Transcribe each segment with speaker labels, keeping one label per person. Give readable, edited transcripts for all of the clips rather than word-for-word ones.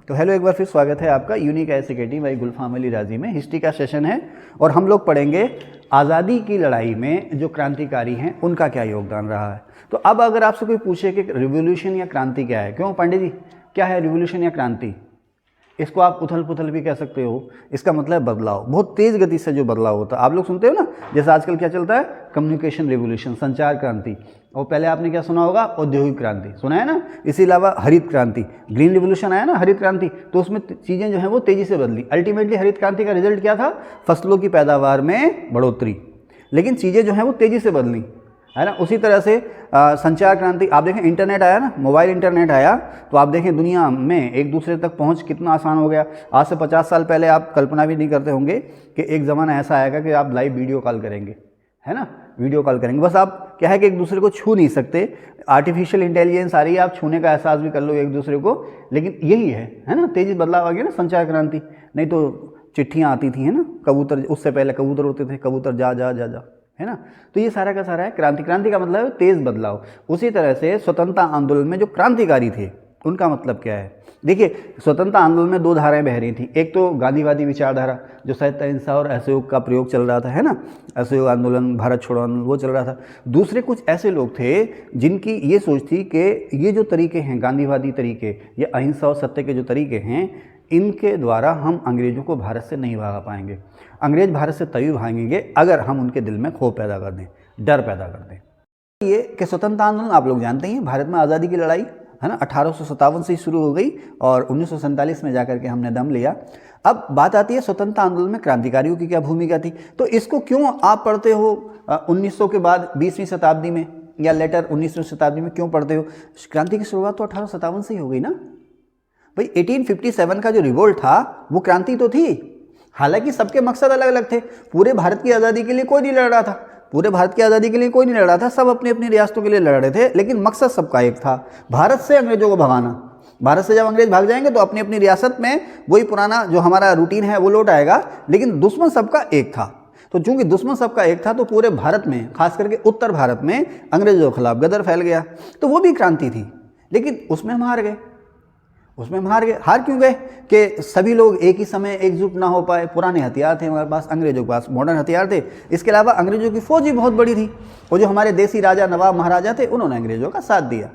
Speaker 1: तो हेलो, एक बार फिर स्वागत है आपका यूनिक एस अकेडमी बाई गुलफाम अली राजी में। हिस्ट्री का सेशन है और हम लोग पढ़ेंगे आज़ादी की लड़ाई में जो क्रांतिकारी हैं उनका क्या योगदान रहा है। तो अब अगर आपसे कोई पूछे कि रिवोल्यूशन या क्रांति क्या है, क्यों पंडित जी क्या है रिवोल्यूशन या क्रांति, इसको आप उथल पुथल भी कह सकते हो। इसका मतलब बदलाव, बहुत तेज़ गति से जो बदलाव होता है। आप लोग सुनते हो ना, जैसे आजकल क्या चलता है, कम्युनिकेशन रिवोल्यूशन, संचार क्रांति, और पहले आपने क्या सुना होगा, औद्योगिक क्रांति सुना है ना। इसी अलावा हरित क्रांति, ग्रीन रिवोल्यूशन आया ना, हरित क्रांति, तो उसमें चीज़ें जो हैं वो तेज़ी से बदली। अल्टीमेटली हरित क्रांति का रिजल्ट क्या था, फसलों की पैदावार में बढ़ोतरी, लेकिन चीज़ें जो हैं वो तेज़ी से बदली, है ना। उसी तरह से संचार क्रांति, आप देखें इंटरनेट आया ना, मोबाइल इंटरनेट आया, तो आप देखें दुनिया में एक दूसरे तक पहुंच कितना आसान हो गया। आज से 50 साल पहले आप कल्पना भी नहीं करते होंगे कि एक ज़माना ऐसा आएगा कि आप लाइव वीडियो कॉल करेंगे, है ना, वीडियो कॉल करेंगे। बस आप क्या है कि एक दूसरे को छू नहीं सकते, आर्टिफिशियल इंटेलिजेंस आ रही है, आप छूने का एहसास भी कर लो एक दूसरे को, लेकिन यही है ना, तेज़ी बदलाव आ गया ना संचार क्रांति। नहीं तो चिट्ठियाँ आती थी, है ना, कबूतर, उससे पहले कबूतर होते थे, कबूतर जा जा जा जा, है ना। तो ये सारा का सारा है क्रांति। क्रांति का मतलब है तेज़ बदलाव। उसी तरह से स्वतंत्रता आंदोलन में जो क्रांतिकारी थे उनका मतलब क्या है। देखिए, स्वतंत्रता आंदोलन में दो धाराएं बह रही थी। एक तो गांधीवादी विचारधारा, जो सत्य अहिंसा और असहयोग का प्रयोग चल रहा था, है ना, असहयोग आंदोलन, भारत छोड़ो आंदोलन, वो चल रहा था। दूसरे कुछ ऐसे लोग थे जिनकी ये सोच थी कि ये जो तरीके हैं, गांधीवादी तरीके, ये अहिंसा और सत्य के जो तरीके हैं, इनके द्वारा हम अंग्रेज़ों को भारत से नहीं भगा पाएंगे। अंग्रेज भारत से तभी भागेंगे अगर हम उनके दिल में खौफ पैदा कर दें, डर पैदा कर दें। ये कि स्वतंत्रता आंदोलन आप लोग जानते हैं, भारत में आज़ादी की लड़ाई, है ना, 1857 से ही शुरू हो गई और 1947 में जाकर के हमने दम लिया। अब बात आती है स्वतंत्रता आंदोलन में क्रांतिकारियों की क्या भूमिका थी। तो इसको क्यों आप पढ़ते हो 1900 के बाद 20वीं शताब्दी में, या लेटर 19वीं शताब्दी में क्यों पढ़ते हो। क्रांति की शुरुआत तो 1857 से ही हो गई ना भाई। 1857 का जो रिवोल्ट था वो क्रांति तो थी, हालांकि सबके मकसद अलग अलग थे। पूरे भारत की आज़ादी के लिए कोई नहीं लड़ रहा था, पूरे भारत की आज़ादी के लिए कोई नहीं लड़ रहा था, सब अपनी अपनी रियासतों के लिए लड़ रहे थे, लेकिन मकसद सबका एक था, भारत से अंग्रेजों को भगाना। भारत से जब अंग्रेज भाग जाएंगे तो अपनी अपनी रियासत में वही पुराना जो हमारा रूटीन है वो लौट आएगा, लेकिन दुश्मन सबका एक था। तो चूंकि दुश्मन सबका एक था तो पूरे भारत में, खास करके उत्तर भारत में, अंग्रेजों के खिलाफ गदर फैल गया। तो वो भी क्रांति थी, लेकिन उसमें हम हार गए। हार क्यों गए कि सभी लोग एक ही समय एकजुट ना हो पाए। पुराने हथियार थे हमारे पास, अंग्रेजों के पास मॉडर्न हथियार थे। इसके अलावा अंग्रेजों की फौज भी बहुत बड़ी थी, और जो हमारे देसी राजा नवाब महाराजा थे उन्होंने अंग्रेजों का साथ दिया।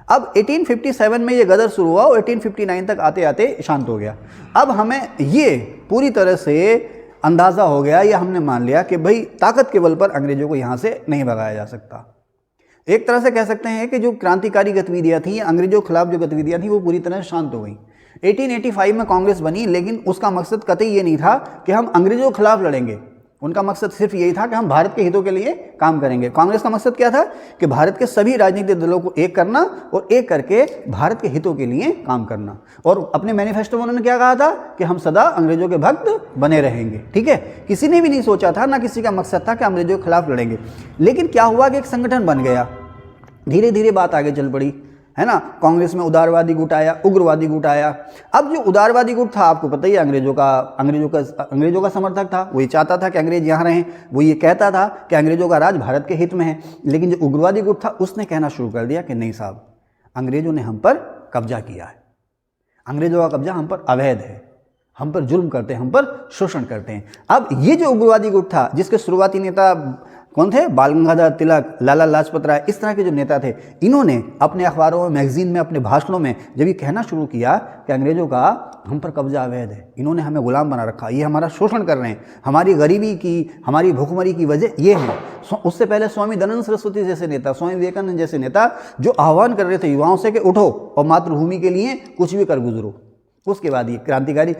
Speaker 1: अब 1857 में ये गदर शुरू हुआ और 1859 तक आते आते शांत हो गया। अब हमें ये पूरी तरह से अंदाज़ा हो गया, या हमने मान लिया कि भाई ताकत के बल पर अंग्रेजों को यहाँ से नहीं भगाया जा सकता। एक तरह से कह सकते हैं कि जो क्रांतिकारी गतिविधियां थी, अंग्रेजों के खिलाफ जो गतिविधियां थी, वो पूरी तरह शांत हो गई। 1885 में कांग्रेस बनी, लेकिन उसका मकसद कतई ये नहीं था कि हम अंग्रेजों के खिलाफ लड़ेंगे। उनका मकसद सिर्फ यही था कि हम भारत के हितों के लिए काम करेंगे। कांग्रेस का मकसद क्या था कि भारत के सभी राजनीतिक दलों को एक करना और एक करके भारत के हितों के लिए काम करना। और अपने मैनिफेस्टो में उन्होंने क्या कहा था कि हम सदा अंग्रेजों के भक्त बने रहेंगे। ठीक है, किसी ने भी नहीं सोचा था, ना किसी का मकसद था कि अंग्रेजों के खिलाफ लड़ेंगे। लेकिन क्या हुआ कि एक संगठन बन गया, धीरे धीरे बात आगे चल पड़ी, है ना। कांग्रेस में उदारवादी गुट आया, उग्रवादी गुट आया। अब जो उदारवादी गुट था, आपको पता ही है, अंग्रेजों का समर्थक था। वो ये चाहता था कि अंग्रेज यहाँ रहें, वो ये कहता था कि अंग्रेजों का राज भारत के हित में है। लेकिन जो उग्रवादी गुट था उसने कहना शुरू कर दिया कि नहीं साहब, अंग्रेजों ने हम पर कब्जा किया है, अंग्रेजों का कब्जा हम पर अवैध है, हम पर जुल्म करते हैं, हम पर शोषण करते हैं। अब ये जो उग्रवादी गुट था, जिसके शुरुआती नेता कौन थे, बाल गंगाधर तिलक, लाला लाजपत राय, इस तरह के जो नेता थे, इन्होंने अपने अखबारों में, मैगजीन में, अपने भाषणों में जब ये कहना शुरू किया कि अंग्रेजों का हम पर कब्जा अवैध है, इन्होंने हमें गुलाम बना रखा, ये हमारा शोषण कर रहे हैं, हमारी गरीबी की, हमारी भूखमरी की वजह ये है। उससे पहले स्वामी दयानंद सरस्वती जैसे नेता, स्वामी विवेकानंद जैसे नेता, जो आह्वान कर रहे थे युवाओं से कि उठो और मातृभूमि के लिए कुछ भी कर गुजरो। उसके बाद ये क्रांतिकारी,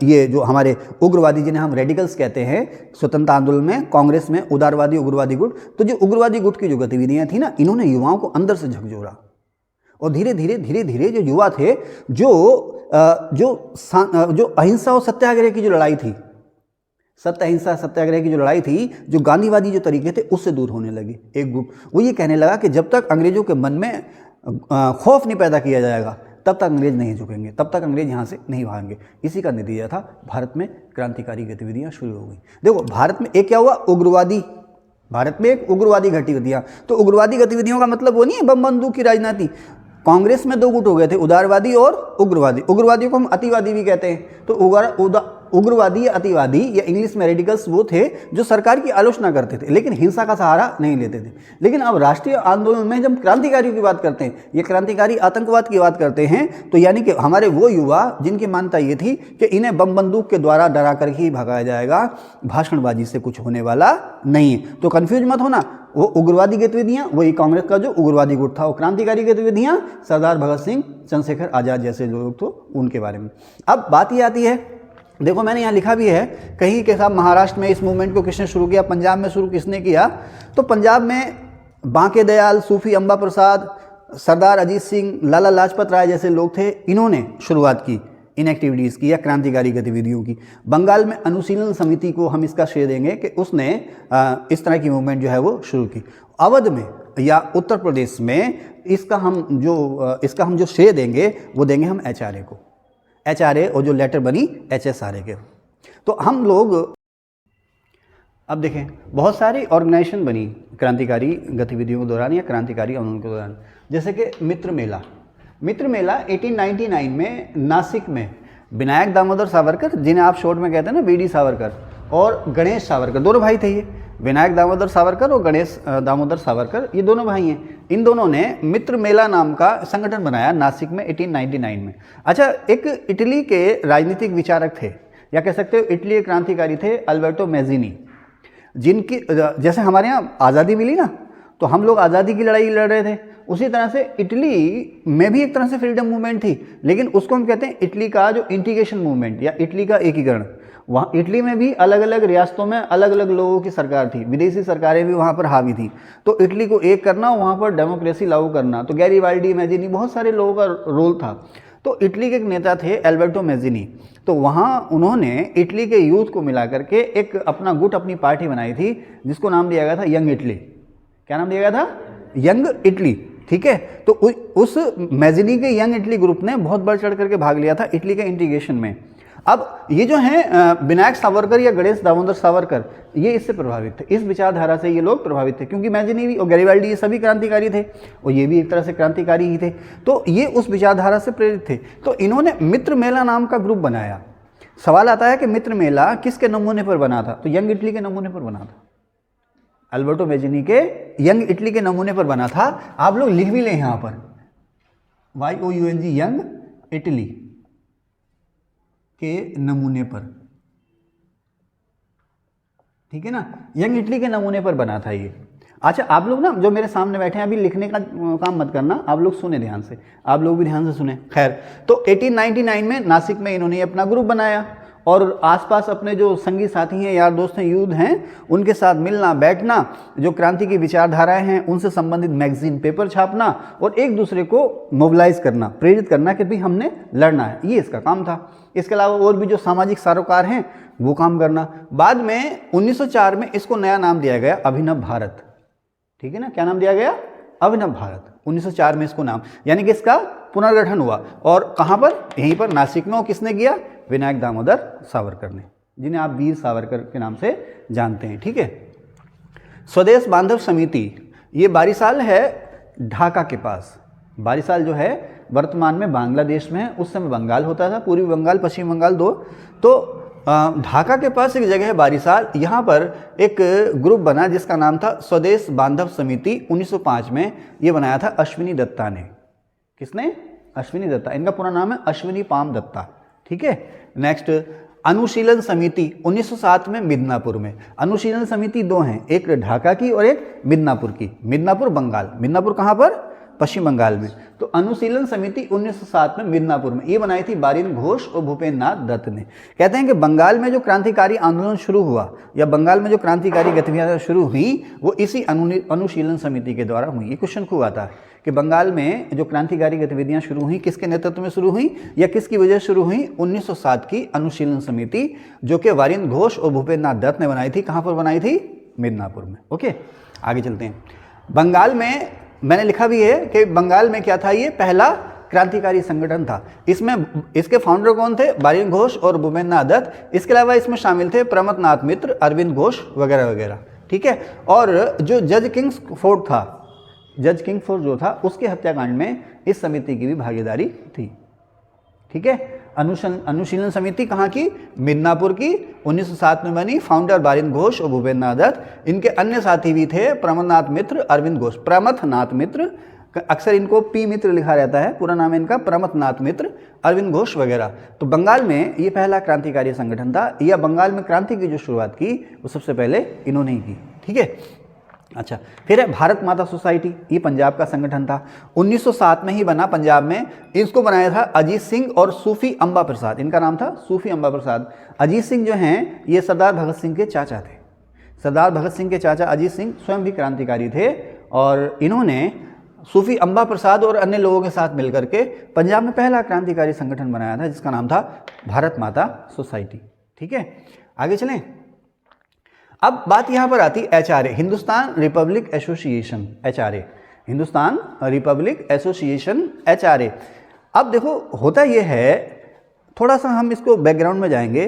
Speaker 1: ये जो हमारे उग्रवादी, जिन्हें हम रेडिकल्स कहते हैं, स्वतंत्रता आंदोलन में, कांग्रेस में उदारवादी उग्रवादी गुट, तो जो उग्रवादी गुट की जो गतिविधियां थी ना, इन्होंने युवाओं को अंदर से झकझोरा। और धीरे धीरे जो युवा थे, जो अहिंसा और सत्याग्रह की जो लड़ाई थी, सत्य अहिंसा सत्याग्रह की जो लड़ाई थी, जो गांधीवादी जो तरीके थे, उससे दूर होने लगे। एक ग्रुप वो ये कहने लगा कि जब तक अंग्रेजों के मन में खौफ नहीं पैदा किया जाएगा तब तक अंग्रेज नहीं झुकेंगे, तब तक अंग्रेज यहाँ से नहीं भागेंगे। इसी का नतीजा था भारत में क्रांतिकारी गतिविधियाँ शुरू हो गई। देखो, भारत में एक क्या हुआ, उग्रवादी, भारत में एक उग्रवादी गतिविधियाँ। तो उग्रवादी गतिविधियों का मतलब वो नहीं है बम बंदूक की राजनीति, कांग्रेस में दो गुट हो गए थे, उदारवादी और उग्रवादी। उग्रवादियों को हम अतिवादी भी कहते हैं। तो उग्रवादी या अतिवादी या इंग्लिश में रेडिकल्स वो थे जो सरकार की आलोचना करते थे लेकिन हिंसा का सहारा नहीं लेते थे। लेकिन अब राष्ट्रीय आंदोलन में जब क्रांतिकारियों की बात करते हैं या क्रांतिकारी आतंकवाद की बात करते हैं तो यानी कि हमारे वो युवा जिनकी मान्यता ये थी कि इन्हें बम बंदूक के द्वारा डरा कर ही भगाया जाएगा, भाषणबाजी से कुछ होने वाला नहीं है। तो कन्फ्यूज मत होना, वो उग्रवादी गतिविधियां वही कांग्रेस का जो उग्रवादी गुट था, वो क्रांतिकारी गतिविधियां सरदार भगत सिंह, चंद्रशेखर आज़ाद जैसे लोग तो उनके बारे में। अब बात ये आती है, देखो मैंने यहाँ लिखा भी है कहीं के साहब महाराष्ट्र में इस मूवमेंट को किसने शुरू किया, पंजाब में शुरू किसने किया। तो पंजाब में बांके दयाल, सूफी अंबा प्रसाद, सरदार अजीत सिंह, लाला लाजपत राय जैसे लोग थे, इन्होंने शुरुआत की इन एक्टिविटीज़ की या क्रांतिकारी गतिविधियों की। बंगाल में अनुशीलन समिति को हम इसका श्रेय देंगे कि उसने इस तरह की मूवमेंट जो है वो शुरू की। अवध में या उत्तर प्रदेश में इसका हम जो श्रेय देंगे वो देंगे हम HRA को, HRA और जो लेटर बनी HSRA के। तो हम लोग अब देखें बहुत सारी ऑर्गेनाइजेशन बनी क्रांतिकारी गतिविधियों के दौरान या क्रांतिकारी आंदोलन के दौरान, जैसे कि मित्र मेला 1899 में नासिक में विनायक दामोदर सावरकर, जिन्हें आप शॉर्ट में कहते हैं ना VD सावरकर, और गणेश सावरकर, दोनों भाई थे ये, विनायक दामोदर सावरकर और गणेश दामोदर सावरकर, ये दोनों भाई हैं। इन दोनों ने मित्र मेला नाम का संगठन बनाया नासिक में 1899 में। अच्छा, एक इटली के राजनीतिक विचारक थे या कह सकते हो इटली के क्रांतिकारी थे अल्बर्टो मैज़िनी, जिनकी जैसे हमारे यहाँ आज़ादी मिली ना तो हम लोग आज़ादी की लड़ाई लड़ रहे थे, उसी तरह से इटली में भी एक तरह से फ्रीडम मूवमेंट थी, लेकिन उसको हम कहते हैं इटली का जो इंटीग्रेशन मूवमेंट या इटली का एकीकरण। वहाँ इटली में भी अलग अलग रियासतों में अलग अलग लोगों की सरकार थी, विदेशी सरकारें भी वहाँ पर हावी थी, तो इटली को एक करना, वहाँ पर डेमोक्रेसी लागू करना, तो गैरिबाल्डी, मैजिनी, बहुत सारे लोगों का रोल था। तो इटली के एक नेता थे अल्बर्टो मैजिनी, तो वहाँ उन्होंने इटली के यूथ को मिला करके एक अपना गुट, अपनी पार्टी बनाई थी जिसको नाम दिया गया था यंग इटली। क्या नाम दिया गया था? Young Italy. ठीक है, तो उस मैजिनी के यंग इटली ग्रुप ने बहुत बढ़ चढ़ करके भाग लिया था इटली के इंटीग्रेशन में। अब ये जो हैं विनायक सावरकर या गणेश दामोदर सावरकर, ये इससे प्रभावित थे, इस विचारधारा से ये लोग प्रभावित थे, क्योंकि मैजिनी भी और गैरिबाल्डी ये सभी क्रांतिकारी थे और ये भी एक तरह से क्रांतिकारी ही थे, तो ये उस विचारधारा से प्रेरित थे। तो इन्होंने मित्र मेला नाम का ग्रुप बनाया। सवाल आता है कि मित्र मेला किसके नमूने पर बना था? तो यंग इटली के नमूने पर बना था, अल्बर्टो मैजिनी के यंग इटली के नमूने पर बना था। आप लोग लिख भी लें यहाँ पर YOUNG, यंग इटली के नमूने पर, ठीक है ना, यंग इटली के नमूने पर बना था ये। अच्छा, आप लोग ना जो मेरे सामने बैठे हैं अभी लिखने का काम मत करना, आप लोग सुने ध्यान से, आप लोग भी ध्यान से सुने। खैर, तो 1899 में नासिक में इन्होंने अपना ग्रुप बनाया और आसपास अपने जो संगी साथी हैं, यार दोस्त हैं, यूथ हैं, उनके साथ मिलना बैठना, जो क्रांति की विचारधाराएं हैं उनसे संबंधित मैगजीन, पेपर छापना और एक दूसरे को मोबिलाइज करना, प्रेरित करना कि भाई हमने लड़ना है, ये इसका काम था। इसके अलावा और भी जो सामाजिक सरोकार हैं वो काम करना। बाद में 1904 में इसको नया नाम दिया गया अभिनव भारत। ठीक है ना, क्या नाम दिया गया? अभिनव भारत। 1904 में इसको नाम, यानी कि इसका पुनर्गठन हुआ। और कहाँ पर? यहीं पर नासिक में। और किसने किया? विनायक दामोदर सावरकर ने, जिन्हें आप वीर सावरकर के नाम से जानते हैं। ठीक है, स्वदेश बांधव समिति, ये बारिसाल है ढाका के पास। बारिसाल जो है वर्तमान में बांग्लादेश में है, उस समय बंगाल होता था, पूर्वी बंगाल पश्चिम बंगाल दो। तो ढाका के पास एक जगह है बारिसाल, यहाँ पर एक ग्रुप बना जिसका नाम था स्वदेश बांधव समिति। 1905 में ये बनाया था अश्विनी दत्ता ने। किसने? अश्विनी दत्ता। इनका पूरा नाम है अश्विनी पाम दत्ता। ठीक है, नेक्स्ट अनुशीलन समिति 1907 में मिदनापुर में। अनुशीलन समिति दो हैं, एक ढाका की और एक मिदनापुर की। मिदनापुर बंगाल, मिदनापुर कहाँ पर? पश्चिम बंगाल में। तो अनुशीलन समिति 1907 में मिदनापुर में ये बनाई थी बारिन घोष और भूपेन्द्र नाथ दत्त ने। कहते हैं कि बंगाल में जो क्रांतिकारी आंदोलन शुरू हुआ या बंगाल में जो क्रांतिकारी गतिविधियां शुरू हुई वो इसी अनुशीलन समिति के द्वारा हुई। ये क्वेश्चन खूब आता है कि बंगाल में जो क्रांतिकारी गतिविधियां शुरू हुई किसके नेतृत्व में शुरू हुई या किसकी वजह शुरू हुई? 1907 की अनुशीलन समिति, जो कि वारिन घोष और भूपेन्द्र नाथ दत्त ने बनाई थी। कहाँ पर बनाई थी? मिदनापुर में। ओके, आगे चलते हैं। बंगाल में मैंने लिखा भी है कि बंगाल में क्या था, ये पहला क्रांतिकारी संगठन था। इसमें इसके फाउंडर कौन थे? बारिन घोष और भूपेन्द्र नाथ दत्त। इसके अलावा इसमें शामिल थे प्रमथ नाथ मित्र, अरविंद घोष वगैरह वगैरह। ठीक है, और जो जज किंग्स फोर्ट था, जज किंग फोर्ट जो था, उसके हत्याकांड में इस समिति की भी भागीदारी थी। ठीक है, अनुशीलन समिति कहाँ की? मिदनापुर की, 1907 में बनी। फाउंडर बारिन घोष और भूपेंद्र नाथ दत्त। इनके अन्य साथी भी थे प्रमथनाथ मित्र, अरविंद घोष। प्रमथनाथ मित्र, अक्सर इनको पी मित्र लिखा रहता है, पूरा नाम है इनका प्रमथनाथ मित्र, अरविंद घोष वगैरह। तो बंगाल में ये पहला क्रांतिकारी संगठन था, या बंगाल में क्रांति की जो शुरुआत की वो सबसे पहले इन्होंने ही की। ठीक है, अच्छा, फिर है भारत माता सोसाइटी। ये पंजाब का संगठन था, 1907 में ही बना पंजाब में। इसको बनाया था अजीत सिंह और सूफी अम्बा प्रसाद। इनका नाम था सूफी अम्बा प्रसाद। अजीत सिंह जो हैं ये सरदार भगत सिंह के चाचा थे। सरदार भगत सिंह के चाचा अजीत सिंह स्वयं भी क्रांतिकारी थे, और इन्होंने सूफी अम्बा प्रसाद और अन्य लोगों के साथ मिलकर के पंजाब में पहला क्रांतिकारी संगठन बनाया था, जिसका नाम था भारत माता सोसाइटी। ठीक है, आगे चलें। अब बात यहाँ पर आती HRA, Hindustan Republic association, HRA, Hindustan Republic association, HRA। अब देखो होता ये है, थोड़ा सा हम इसको बैकग्राउंड में जाएंगे।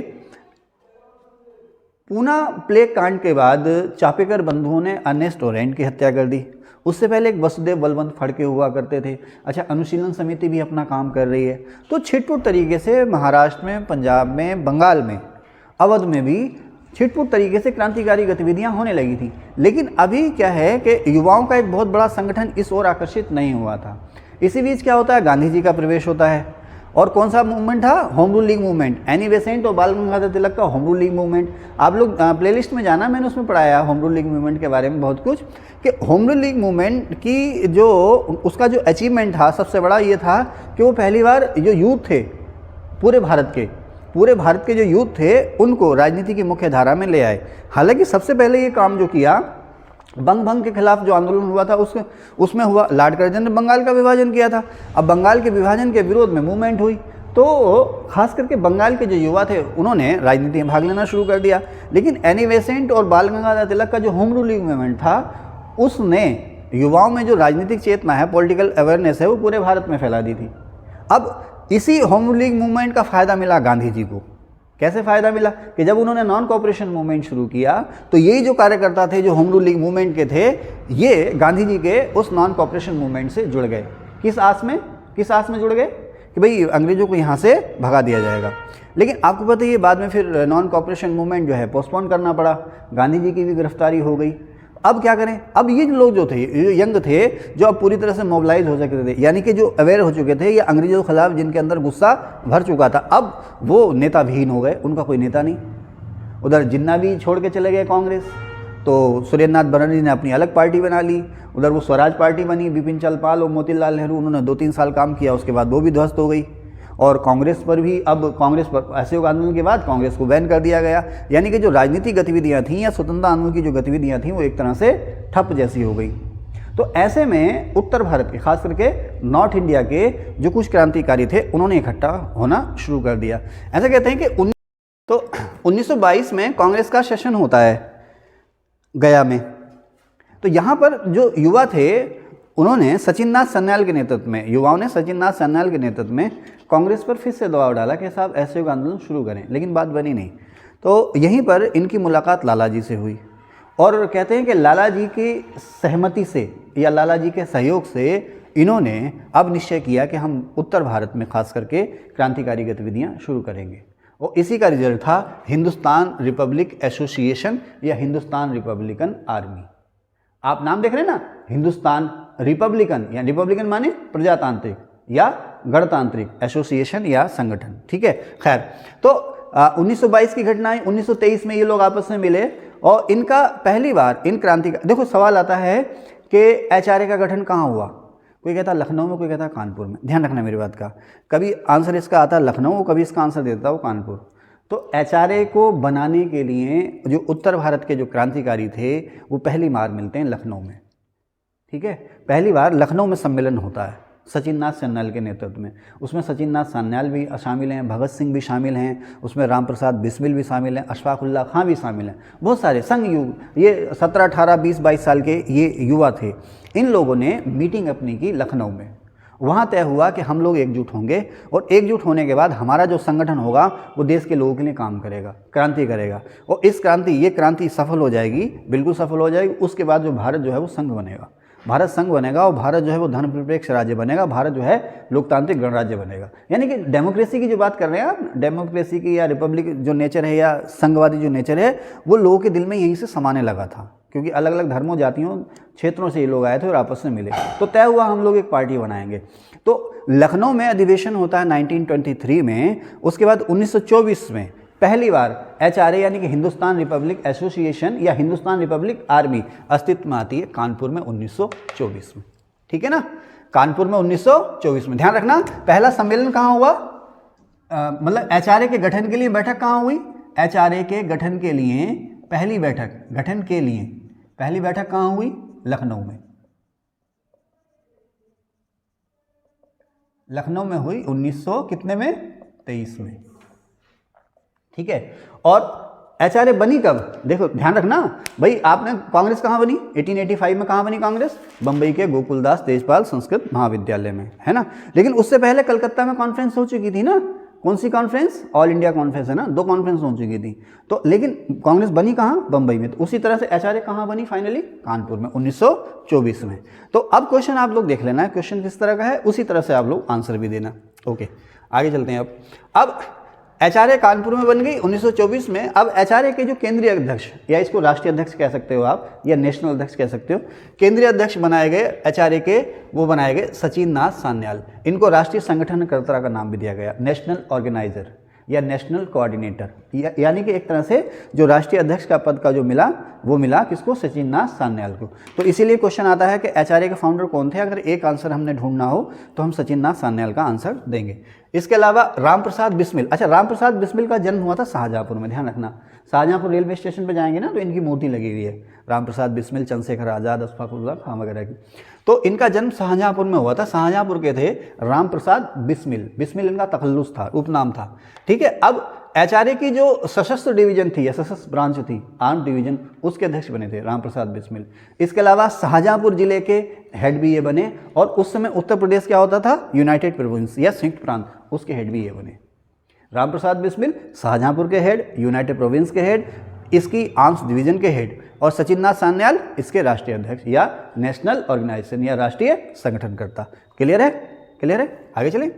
Speaker 1: पूना प्लेग कांड के बाद चापेकर बंधुओं ने अर्नेस्ट ओरेंट की हत्या कर दी। उससे पहले एक वसुदेव बलवंत फड़के हुआ करते थे। अच्छा, अनुशीलन समिति भी अपना काम कर रही है। तो छिटपुट तरीके से महाराष्ट्र में, पंजाब में, बंगाल में, अवध में भी छिटपुट तरीके से क्रांतिकारी गतिविधियां होने लगी थी। लेकिन अभी क्या है कि युवाओं का एक बहुत बड़ा संगठन इस ओर आकर्षित नहीं हुआ था। इसी बीच क्या होता है, गांधी जी का प्रवेश होता है। और कौन सा मूवमेंट था? Home rule league movement. Annie Besant और बाल गंगाधर तिलक का होम रूल लीग मूवमेंट। आप लोग प्लेलिस्ट में जाना, मैंने उसमें पढ़ाया होम रूल लीग मूवमेंट के बारे में बहुत कुछ, कि होम रूल लीग मूवमेंट की जो उसका जो अचीवमेंट था सबसे बड़ा ये था कि वो पहली बार जो यूथ थे पूरे भारत के जो यूथ थे उनको राजनीति की मुख्य धारा में ले आए। हालांकि सबसे पहले ये काम जो किया, बंग भंग के खिलाफ जो आंदोलन हुआ था उसमें हुआ। लॉर्ड कर्जन ने बंगाल का विभाजन किया था। अब बंगाल के विभाजन के विरोध में मूवमेंट हुई, तो खास करके बंगाल के जो युवा थे उन्होंने राजनीति में भाग लेना शुरू कर दिया। लेकिन एनी बेसेंट और बाल गंगाधर तिलक का जो होम रूल लीग मूवमेंट था, उसने युवाओं में जो राजनीतिक चेतना है, पॉलिटिकल अवेयरनेस है, वो पूरे भारत में फैला दी थी। अब इसी होम रूल लीग मूवमेंट का फ़ायदा मिला गांधी जी को। कैसे फ़ायदा मिला कि जब उन्होंने नॉन कोऑपरेशन मूवमेंट शुरू किया, तो यही जो कार्यकर्ता थे जो होम रूल लीग मूवमेंट के थे, ये गांधी जी के उस नॉन कोऑपरेशन मूवमेंट से जुड़ गए। किस आस में जुड़ गए कि भाई अंग्रेजों को यहाँ से भगा दिया जाएगा। लेकिन आपको पता है ये बाद में फिर नॉन कोऑपरेशन मूवमेंट जो है पोस्टपोन करना पड़ा, गांधी जी की भी गिरफ्तारी हो गई। अब क्या करें? अब ये लोग जो थे, यंग थे, जो अब पूरी तरह से मोबिलाइज हो चुके थे, यानी कि जो अवेयर हो चुके थे, ये अंग्रेजों के खिलाफ जिनके अंदर गुस्सा भर चुका था, अब वो नेता विहीन हो गए, उनका कोई नेता नहीं। उधर जिन्ना भी छोड़ के चले गए कांग्रेस, तो सुरेंद्रनाथ बनर्जी ने अपनी अलग पार्टी बना ली। उधर वो स्वराज पार्टी बनी, बिपिन चंद्र-पाल और मोतीलाल नेहरू, उन्होंने 2-3 साल काम किया, उसके बाद वो भी ध्वस्त हो गई। और कांग्रेस पर भी, अब कांग्रेस पर असहयोग आंदोलन के बाद कांग्रेस को बैन कर दिया गया। यानी कि जो राजनीतिक गतिविधियां थीं या स्वतंत्रता आंदोलन की जो गतिविधियां थीं वो एक तरह से ठप जैसी हो गई। तो ऐसे में उत्तर भारत के, खास करके नॉर्थ इंडिया के जो कुछ क्रांतिकारी थे, उन्होंने इकट्ठा होना शुरू कर दिया। ऐसा कहते हैं कि 1922 में कांग्रेस का सेशन होता है गया में। तो यहाँ पर जो युवा थे उन्होंने सचिननाथ सन्याल के नेतृत्व में, युवाओं ने सचिननाथ सन्याल के नेतृत्व में कांग्रेस पर फिर से दबाव डाला कि साहब असहयोग आंदोलन शुरू करें, लेकिन बात बनी नहीं। तो यहीं पर इनकी मुलाकात लाला जी से हुई, और कहते हैं कि लाला जी की सहमति से या लाला जी के सहयोग से इन्होंने अब निश्चय किया कि हम उत्तर भारत में खास करके क्रांतिकारी गतिविधियां शुरू करेंगे। और इसी का रिजल्ट था हिंदुस्तान रिपब्लिक एसोसिएशन या हिंदुस्तान रिपब्लिकन आर्मी। आप नाम देख रहे हैं ना, हिंदुस्तान रिपब्लिकन, या रिपब्लिकन माने प्रजातांत्रिक या गणतांत्रिक एसोसिएशन या संगठन। ठीक है, खैर, तो 1922 की घटना है। 1923 में ये लोग आपस में मिले और इनका पहली बार इन क्रांति का, देखो सवाल आता है कि HRA का गठन कहाँ हुआ। कोई कहता लखनऊ में, कोई कहता कानपुर में। ध्यान रखना मेरी बात का, कभी आंसर इसका आता लखनऊ, कभी इसका आंसर देता वो कानपुर। तो HRA को बनाने के लिए जो उत्तर भारत के जो क्रांतिकारी थे वो पहली बार मिलते हैं लखनऊ में। ठीक है, पहली बार लखनऊ में सम्मेलन होता है सचिननाथ सन्याल के नेतृत्व में। उसमें सचिननाथ सन्याल भी शामिल हैं, भगत सिंह भी शामिल हैं, उसमें राम प्रसाद बिस्मिल भी शामिल हैं, अशफाक उल्लाह खां भी शामिल हैं, बहुत सारे संघ युग, ये 17, 18, 20, 22 साल के ये युवा थे। इन लोगों ने मीटिंग अपनी की लखनऊ में। वहाँ तय हुआ कि हम लोग एकजुट होंगे और एकजुट होने के बाद हमारा जो संगठन होगा वो देश के लोगों के लिए काम करेगा, क्रांति करेगा, और ये क्रांति सफल हो जाएगी, बिल्कुल सफल हो जाएगी। उसके बाद जो भारत जो है वो संघ बनेगा। भारत संघ बनेगा और भारत जो है वो धर्मनिरपेक्ष राज्य बनेगा, भारत जो है लोकतांत्रिक गणराज्य बनेगा। यानी कि डेमोक्रेसी की जो बात कर रहे हैं आप, डेमोक्रेसी की या रिपब्लिक जो नेचर है या संघवादी जो नेचर है वो लोगों के दिल में यहीं से समाने लगा था, क्योंकि अलग अलग धर्मों जातियों क्षेत्रों से ये लोग आए थे और आपस में मिले, तो तय हुआ हम लोग एक पार्टी बनाएंगे। तो लखनऊ में अधिवेशन होता है 1923 में। उसके बाद 1924 में पहली बार HRA यानी कि हिंदुस्तान रिपब्लिक एसोसिएशन या हिंदुस्तान रिपब्लिक आर्मी अस्तित्व में आती है कानपुर में 1924 में। ठीक है ना, कानपुर में 1924 में। ध्यान रखना पहला सम्मेलन कहाँ हुआ, मतलब HRA के गठन के लिए बैठक कहाँ हुई, HRA के गठन के लिए पहली बैठक, गठन के लिए पहली बैठक कहाँ हुई, लखनऊ में। लखनऊ में हुई 1900 कितने में, 23 में। ठीक है, और HRA बनी कब, देखो ध्यान रखना भाई, आपने कांग्रेस कहाँ बनी 1885 में, कहाँ बनी कांग्रेस, बंबई के गोकुलदास तेजपाल संस्कृत महाविद्यालय में, है ना। लेकिन उससे पहले कलकत्ता में कॉन्फ्रेंस हो चुकी थी ना, कौन सी कॉन्फ्रेंस, ऑल इंडिया कॉन्फ्रेंस है ना, 2 कॉन्फ्रेंस हो चुकी थी। तो लेकिन कांग्रेस बनी कहाँ, बंबई में। तो उसी तरह से HRA कहाँ बनी फाइनली, कानपुर में 1924 में। तो अब क्वेश्चन आप लोग देख लेना, क्वेश्चन किस तरह का है उसी तरह से आप लोग आंसर भी देना। ओके, आगे चलते हैं। अब HRA कानपुर में बन गई 1924 में। अब HRA के जो केंद्रीय अध्यक्ष, या इसको राष्ट्रीय अध्यक्ष कह सकते हो आप, या नेशनल अध्यक्ष कह सकते हो, केंद्रीय अध्यक्ष बनाए गए HRA के, वो बनाए गए सचिन नाथ सान्याल। इनको राष्ट्रीय संगठनकर्ता का नाम भी दिया गया, नेशनल ऑर्गेनाइजर या नेशनल कोऑर्डिनेटर। यानी कि एक तरह से जो राष्ट्रीय अध्यक्ष का पद का जो मिला, वो मिला किसको, सचिन नाथ सान्याल को। तो इसीलिए क्वेश्चन आता है कि HRA के फाउंडर कौन थे। अगर एक आंसर हमने ढूंढना हो तो हम सचिन नाथ सान्याल का आंसर देंगे। इसके अलावा राम प्रसाद बिस्मिल, अच्छा राम प्रसाद बिस्मिल का जन्म हुआ था शाहजहाँपुर में। ध्यान रखना, शाहजहाँपुर रेलवे स्टेशन पर जाएंगे ना तो इनकी मूर्ति लगी हुई है, राम प्रसाद बिस्मिल, चंद्रशेखर आज़ाद, अशफाक उल्लाह खां वगैरह की। तो इनका जन्म शाहजहाँपुर में हुआ था। शाहजहाँपुर के थे राम प्रसाद बिस्मिल, बिस्मिल इनका तखल्लुस था, उपनाम था। ठीक है, अब HRA की जो सशस्त्र डिवीजन थी या सशस्त्र ब्रांच थी, आर्म डिवीजन, उसके अध्यक्ष बने थे राम प्रसाद बिस्मिल। इसके अलावा शाहजहाँपुर जिले के हेड भी ये बने, और उस समय उत्तर प्रदेश क्या होता था, यूनाइटेड प्रोविंस या संयुक्त प्रांत, उसके हेड भी ये बने। राम प्रसाद बिस्मिल शाहजहाँपुर के हेड, यूनाइटेड प्रोविंस के हेड, इसकी आर्म्स डिवीजन के हेड, और सचिन नाथ सान्याल इसके राष्ट्रीय अध्यक्ष या नेशनल ऑर्गेनाइजेशन या राष्ट्रीय संगठनकर्ता। क्लियर है, क्लियर है, आगे चलें।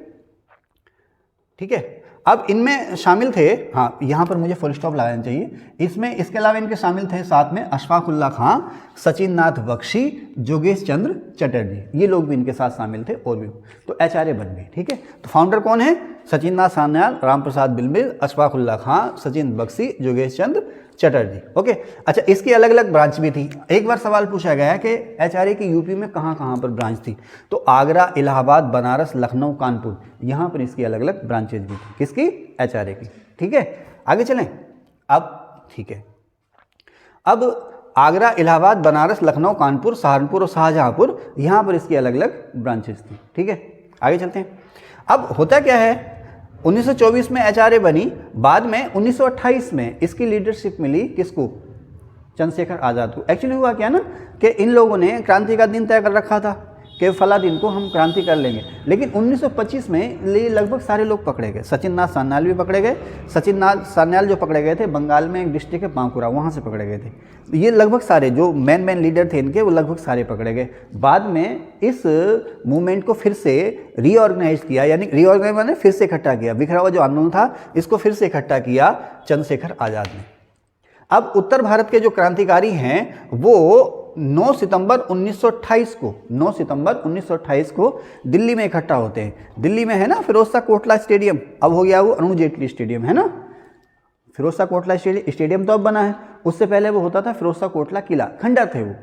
Speaker 1: ठीक है, अब इनमें शामिल थे, हाँ यहाँ पर मुझे फुल स्टॉप लगाना चाहिए, इसमें इसके अलावा इनके शामिल थे साथ में अशफाक उल्लाह खां, सचिन नाथ बख्शी, जोगेश चंद्र चटर्जी, ये लोग भी इनके साथ शामिल थे और भी। तो HRA बन गई। ठीक है, तो फाउंडर कौन है, सचिन नाथ सान्याल, राम प्रसाद बिस्मिल, अशफाक उल्लाह खां, सचिन बख्शी, जोगेश चंद्र चटर्जी। ओके, अच्छा इसकी अलग अलग ब्रांच भी थी। एक बार सवाल पूछा गया है कि HRA की यूपी में कहाँ कहाँ पर ब्रांच थी, तो आगरा, इलाहाबाद, बनारस, लखनऊ, कानपुर, यहाँ पर इसकी अलग अलग ब्रांचेज भी थी। किसकी, HRA की। ठीक है, आगे चलें। अब ठीक है, अब आगरा, इलाहाबाद, बनारस, लखनऊ, कानपुर, सहारनपुर और शाहजहाँपुर, यहाँ पर इसकी अलग अलग ब्रांचेज थी। ठीक है, आगे चलते हैं। अब होता क्या है, 1924 में HRA बनी, बाद में 1928 में इसकी लीडरशिप मिली किसको, चंद्रशेखर आज़ाद को। एक्चुअली हुआ क्या ना कि इन लोगों ने क्रांति का दिन तय कर रखा था कि फला दिन को हम क्रांति कर लेंगे, लेकिन 1925 में लगभग सारे लोग पकड़े गए। सचिन नाथ सान्याल भी पकड़े गए। सचिन नाथ सान्याल जो पकड़े गए थे बंगाल में एक डिस्ट्रिक्ट है बांकुरा, वहाँ से पकड़े गए थे। ये लगभग सारे जो मेन लीडर थे इनके, वो लगभग सारे पकड़े गए। बाद में इस मूवमेंट को फिर से रीऑर्गेनाइज किया, यानी रीऑर्गेनाइज मैंने फिर से इकट्ठा किया, बिखरा हुआ जो आंदोलन था इसको फिर से इकट्ठा किया चंद्रशेखर आज़ाद ने। अब उत्तर भारत के जो क्रांतिकारी हैं वो 9 सितंबर 1928 को, 9 सितंबर 1928 को दिल्ली में इकट्ठा होते हैं। दिल्ली में है ना फिरोज शाह कोटला स्टेडियम, अब हो गया वो अरुण जेटली स्टेडियम, है ना। फिरोज शाह कोटला स्टेडियम तो अब बना है, उससे पहले वो होता था फिरोज शाह कोटला किला, खंडर थे वो।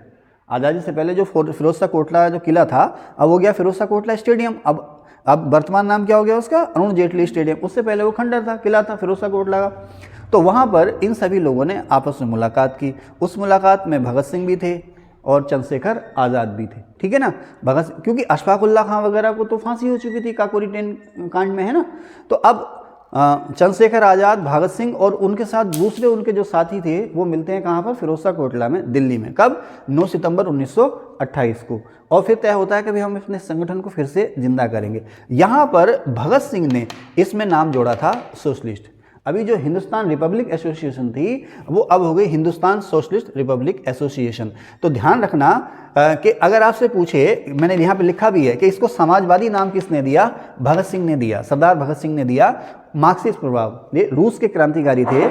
Speaker 1: आज़ादी से पहले जो फिरोज शाह कोटला जो किला था अब हो गया फिरोज शाह कोटला स्टेडियम। अब वर्तमान नाम क्या हो गया उसका, अरुण जेटली स्टेडियम। उससे पहले वो खंडर था, किला था फिरोज शाह कोटला का। तो वहाँ पर इन सभी लोगों ने आपस में मुलाकात की। उस मुलाकात में भगत सिंह भी थे और चंद्रशेखर आज़ाद भी थे। ठीक है ना, क्योंकि अशफाक उल्लाह खां वगैरह को तो फांसी हो चुकी थी काकोरी कांड में, है ना। तो अब चंद्रशेखर आज़ाद, भगत सिंह और उनके साथ दूसरे उनके जो साथी थे वो मिलते हैं कहाँ पर, फिरोज शाह कोटला में, दिल्ली में। कब, 9 सितंबर 1928 को। और फिर तय होता है कि भाई हम अपने संगठन को फिर से जिंदा करेंगे। यहाँ पर भगत सिंह ने इसमें नाम जोड़ा था सोशलिस्ट। अभी जो हिंदुस्तान रिपब्लिक एसोसिएशन थी वो अब हो गई हिंदुस्तान सोशलिस्ट रिपब्लिक एसोसिएशन। तो ध्यान रखना कि अगर आपसे पूछे, मैंने यहाँ पे लिखा भी है कि इसको समाजवादी नाम किसने दिया, भगत सिंह ने दिया, सरदार भगत सिंह ने दिया। मार्क्सिस्ट प्रभाव, ये रूस के क्रांतिकारी थे।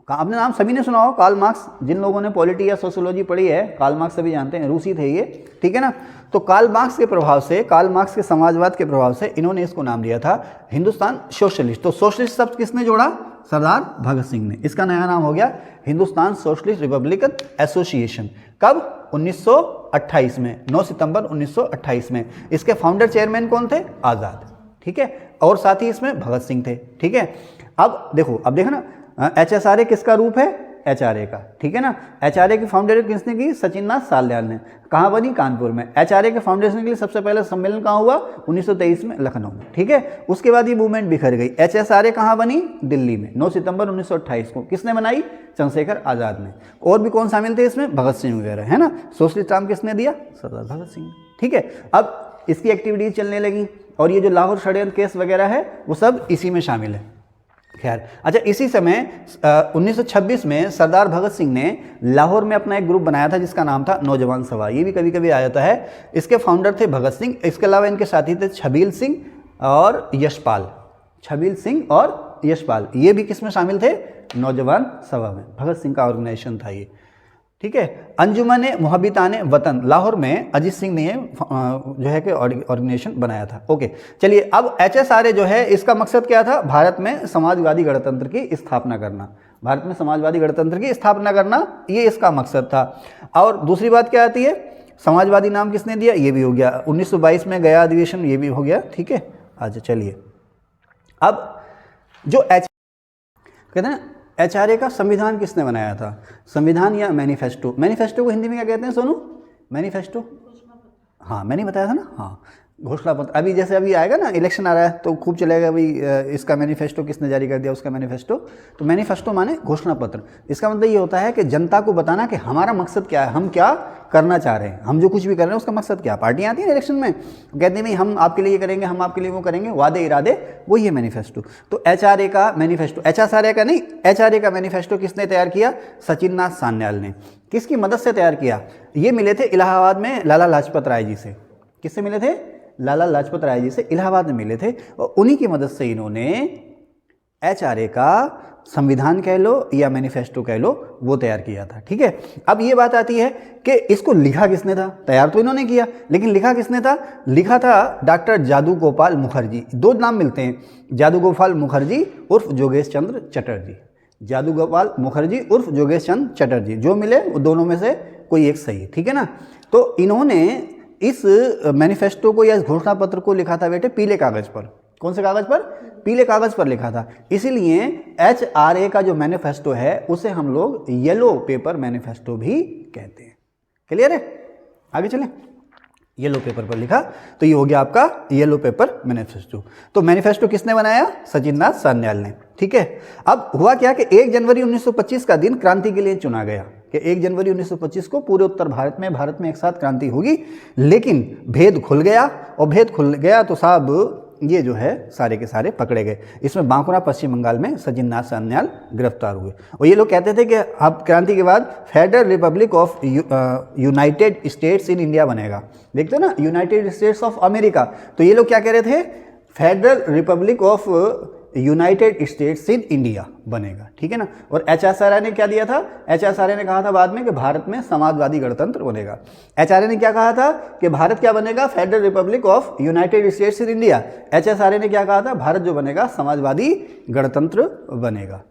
Speaker 1: आपने नाम सभी ने सुना हो, कार्ल मार्क्स। जिन लोगों ने पॉलिटी या सोशियोलॉजी पढ़ी है, कार्ल मार्क्स सभी जानते हैं, रूसी थे ये, ठीक है ना। तो कार्ल मार्क्स के प्रभाव से, कार्ल मार्क्स के समाजवाद के प्रभाव से इन्होंने इसको नाम दिया था हिंदुस्तान सोशलिस्ट। तो सोशलिस्ट शब्द किसने जोड़ा, सरदार भगत सिंह ने। इसका नया नाम हो गया हिंदुस्तान सोशलिस्ट रिपब्लिकन एसोसिएशन। कब, 1928 में, 9 सितंबर 1928 में। इसके फाउंडर चेयरमैन कौन थे, आज़ाद, ठीक है, और साथ ही इसमें भगत सिंह थे, ठीक है। अब देखो, अब देखो ना, HSRA किसका रूप है, HRA का, ठीक है ना। HRA की फाउंडेशन किसने की, सचिन नाथ सान्याल ने। कहाँ बनी, कानपुर में। HRA के फाउंडेशन के लिए सबसे पहले सम्मेलन कहाँ हुआ, 1923 में, लखनऊ में, ठीक है। उसके बाद ये मूवमेंट बिखर गई। HSRA कहाँ बनी, दिल्ली में, 9 सितंबर 1928 को। किसने बनाई, चंद्रशेखर आज़ाद ने। और भी कौन शामिल थे इसमें, भगत सिंह वगैरह, है ना। सोशलिस्ट नाम किसने दिया, सरदार भगत सिंह, ठीक है। अब इसकी एक्टिविटीज चलने लगी और ये जो लाहौर षड्यंत्र केस वगैरह है वो सब इसी में शामिल है। खैर, अच्छा, इसी समय 1926 में सरदार भगत सिंह ने लाहौर में अपना एक ग्रुप बनाया था जिसका नाम था नौजवान सभा। ये भी कभी कभी आ जाता है। इसके फाउंडर थे भगत सिंह। इसके अलावा इनके साथी थे छबील सिंह और यशपाल। छबील सिंह और यशपाल, ये भी किस में शामिल थे, नौजवान सभा में। भगत सिंह का ऑर्गेनाइजेशन था ये, ठीक है। अंजुमन मुहब्बितान वतन, लाहौर में अजीत सिंह ने जो है कि ऑर्गेनाइजेशन बनाया था। ओके, चलिए, अब HSRA जो है इसका मकसद क्या था, भारत में समाजवादी गणतंत्र की स्थापना करना। भारत में समाजवादी गणतंत्र की स्थापना करना, ये इसका मकसद था। और दूसरी बात क्या आती है, समाजवादी नाम किसने दिया, ये भी हो गया। 1922 में गया अधिवेशन, ये भी हो गया, ठीक है। अच्छा, चलिए, अब जो कहते हैं ना HRA का संविधान किसने बनाया था, संविधान या मैनिफेस्टो। मैनिफेस्टो को हिंदी में क्या कहते हैं सोनू, मैनिफेस्टो, हाँ मैंने बताया था ना, हाँ, घोषणा पत्र। अभी जैसे अभी आएगा ना, इलेक्शन आ रहा है तो खूब चलेगा भाई, इसका मैनिफेस्टो किसने जारी कर दिया, उसका मैनिफेस्टो। तो मैनिफेस्टो माने घोषणा पत्र। इसका मतलब ये होता है कि जनता को बताना कि हमारा मकसद क्या है, हम क्या करना चाह रहे हैं, हम जो कुछ भी कर रहे हैं उसका मकसद क्या है। पार्टियां आती हैं इलेक्शन में, कहते हैं भाई हम आपके लिए ये करेंगे, हम आपके लिए वो करेंगे, वादे इरादे, वही है मैनिफेस्टो। तो HRA का मैनिफेस्टो, HSRA का नहीं, HRA का मैनिफेस्टो किसने तैयार किया, सचिन नाथ सान्याल ने। किसकी मदद से तैयार किया, ये मिले थे इलाहाबाद में लाला लाजपत राय जी से। किससे मिले थे, लाला लाजपत राय जी से इलाहाबाद में मिले थे, और उन्हीं की मदद से इन्होंने HRA का संविधान कह लो या मैनिफेस्टो कह लो, वो तैयार किया था, ठीक है। अब ये बात आती है कि इसको लिखा किसने था, तैयार तो इन्होंने किया, लेकिन लिखा किसने था, लिखा था डॉक्टर जादू गोपाल मुखर्जी। दो नाम मिलते हैं, जादू गोपाल मुखर्जी उर्फ जोगेश चंद्र चटर्जी। जादू गोपाल मुखर्जी उर्फ जोगेश चंद्र चटर्जी, जो मिले वो दोनों में से कोई एक सही, ठीक है ना। तो इन्होंने इस मैनिफेस्टो को या इस घोषणा पत्र को लिखा था बेटे पीले कागज पर। कौन से कागज पर, पीले कागज पर लिखा था। इसीलिए HRA का जो मैनिफेस्टो है उसे हम लोग येलो पेपर मैनिफेस्टो भी कहते हैं। क्लियर है, आगे चलें। येलो पेपर पर लिखा, तो ये हो गया आपका येलो पेपर मैनिफेस्टो। तो मैनिफेस्टो किसने बनाया, सचिन नाथ सान्याल ने, ठीक है। अब हुआ क्या कि 1 जनवरी 1925 का दिन क्रांति के लिए चुना गया कि 1 जनवरी 1925 को पूरे उत्तर भारत में एक साथ क्रांति होगी। लेकिन भेद खुल गया, और भेद खुल गया तो साहब ये जो है सारे के सारे पकड़े गए। इसमें बांकुरा पश्चिम बंगाल में सचिन नाथ सान्याल गिरफ्तार हुए, और ये लोग कहते थे कि अब क्रांति के बाद federal Republic of United states in India बनेगा। देखते हो ना, यूनाइटेड स्टेट्स ऑफ अमेरिका। तो ये लोग क्या कह रहे थे, federal Republic of United states in India बनेगा, ठीक है ना। और HSRA ने क्या दिया था, HSRA ने कहा था बाद में कि भारत में समाजवादी गणतंत्र बनेगा। HRA ने क्या कहा था कि भारत क्या बनेगा, federal Republic of United states in India. HSRA ने क्या कहा था, भारत जो बनेगा समाजवादी गणतंत्र बनेगा,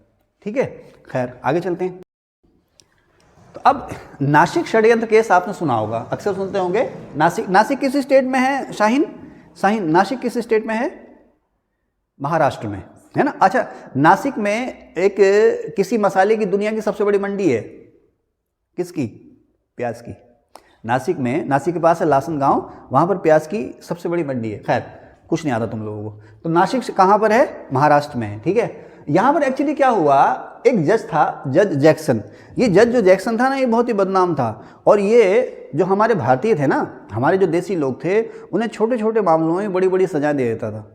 Speaker 1: ठीक है। खैर, आगे चलते हैं। तो अब नासिक षड्यंत्र केस आपने सुना होगा, अक्सर सुनते होंगे। नासिक किस स्टेट में है शाहीन, नासिक किस स्टेट में है, महाराष्ट्र में, है ना। अच्छा, नासिक में एक किसी मसाले की दुनिया की सबसे बड़ी मंडी है, किसकी, प्याज की। नासिक में, नासिक के पास है लासन गांव, वहां पर प्याज की सबसे बड़ी मंडी है। खैर, कुछ नहीं आता तुम लोगों को। तो नासिक कहाँ पर है, महाराष्ट्र में है, ठीक है। यहाँ पर एक्चुअली क्या हुआ, एक जज था, जज जैक्सन। ये जज जो जैक्सन था ना, ये बहुत ही बदनाम था, और ये जो हमारे भारतीय थे ना, हमारे जो देसी लोग थे, उन्हें छोटे छोटे मामलों में बड़ी बड़ी सजा दे देता था।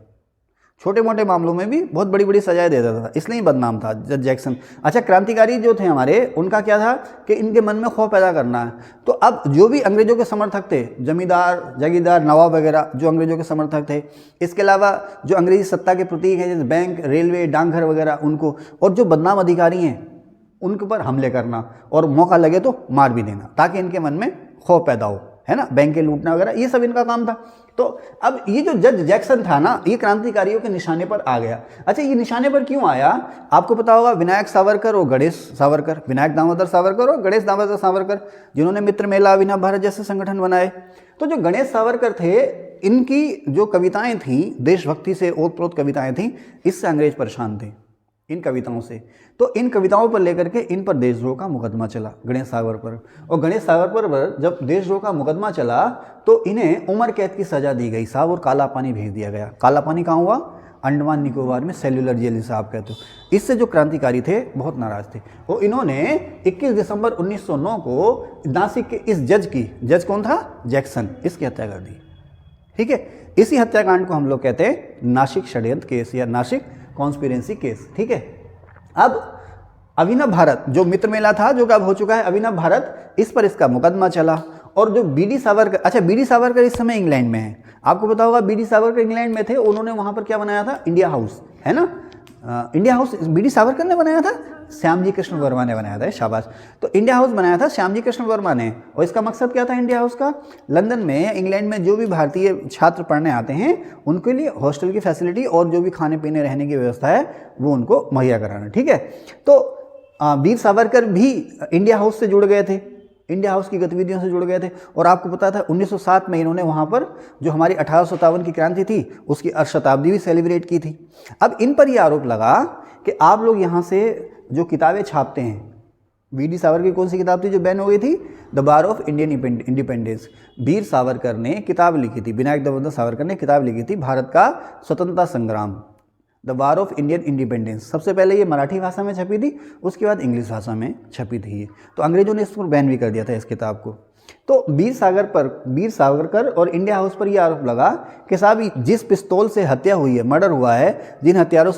Speaker 1: छोटे मोटे मामलों में भी बहुत बड़ी बड़ी सजाएं दे देता था, इसलिए ही बदनाम था जज जैक्सन। अच्छा, क्रांतिकारी जो थे हमारे, उनका क्या था कि इनके मन में खौफ पैदा करना है। तो अब जो भी अंग्रेजों के समर्थक थे, जमींदार, जागीरदार, नवाब वगैरह जो अंग्रेजों के समर्थक थे, इसके अलावा जो अंग्रेजी सत्ता के प्रतीक हैं जैसे बैंक, रेलवे, डाकघर वगैरह, उनको, और जो बदनाम अधिकारी हैं उनके ऊपर हमले करना और मौका लगे तो मार भी देना, ताकि इनके मन में खौफ पैदा हो, है ना, बैंकें लूटना वगैरह, ये सब इनका काम था। तो अब ये जो जज जैक्सन था ना, ये क्रांतिकारियों के निशाने पर आ गया। अच्छा, ये निशाने पर क्यों आया? आपको पता होगा, विनायक सावरकर और गणेश सावरकर, विनायक दामोदर सावरकर और गणेश दामोदर सावरकर, जिन्होंने मित्र मेला, अभिनव भारत जैसे संगठन बनाए। तो जो गणेश सावरकर थे, इनकी जो कविताएं थीं, देशभक्ति से ओतप्रोत कविताएं थीं, इससे अंग्रेज परेशान थे, इन कविताओं से। तो इन कविताओं पर लेकर के इन पर देशद्रोह का मुकदमा चला, गणेश सावरकर पर। और गणेश सावरकर पर जब देशद्रोह का मुकदमा चला तो इन्हें उम्र कैद की सजा दी गई साहब, और काला पानी भेज दिया गया। काला पानी कहाँ हुआ? अंडमान निकोबार में, सेल्युलर जेल जिसे आप कहते हो। इससे जो क्रांतिकारी थे बहुत नाराज थे, और इन्होंने 21 दिसंबर 1909 को नासिक के इस जज की, जज कौन था? जैक्सन, इसकी हत्या कर दी। ठीक है, इसी हत्याकांड को हम लोग कहते हैं नासिक षड्यंत्र केस या नासिक कॉन्स्पिरेंसी केस। ठीक है, अब अभिनव भारत जो मित्र मेला था, जो कि अब हो चुका है अभिनव भारत, इस पर इसका मुकदमा चला। और जो बीडी सावरकर, अच्छा बीडी सावरकर इस समय इंग्लैंड में है, आपको पता होगा बीडी सावरकर इंग्लैंड में थे, उन्होंने वहां पर क्या बनाया था? इंडिया हाउस, है ना, इंडिया हाउस बीडी सावरकर ने बनाया था, श्यामजी कृष्ण वर्मा ने बनाया था, शाबाश। तो इंडिया हाउस बनाया था श्यामजी कृष्ण वर्मा ने, और इसका मकसद क्या था इंडिया हाउस का? लंदन में, इंग्लैंड में जो भी भारतीय छात्र पढ़ने आते हैं उनके लिए हॉस्टल की फैसिलिटी और जो भी खाने पीने रहने की व्यवस्था है वो उनको मुहैया कराना। ठीक है, तो वीर सावरकर भी इंडिया हाउस से जुड़ गए थे, इंडिया हाउस की गतिविधियों से जुड़ गए थे। और आपको पता था 1907 में इन्होंने वहाँ पर जो हमारी 1857 की क्रांति थी उसकी अर्धशताब्दी भी सेलिब्रेट की थी। अब इन पर यह आरोप लगा कि आप लोग यहाँ से जो किताबें छापते हैं, वीडी सावरकर की कौन सी किताब थी जो बैन हो गई थी? The war of Indian independence. Veer Savarkar ने किताब लिखी थी, विनायक दामोदर सावरकर ने किताब लिखी थी, भारत का स्वतंत्रता संग्राम, the war of Indian independence. सबसे पहले ये मराठी भाषा में छपी थी, उसके बाद इंग्लिश भाषा में छपी थी ये। तो अंग्रेजों ने इस पर बैन भी कर दिया था इस किताब को। तो वीर सावरकर और इंडिया हाउस पर यह आरोप लगा कि साहब जिस पिस्तौल से हत्या हुई है, मर्डर हुआ है, जिन हथियारों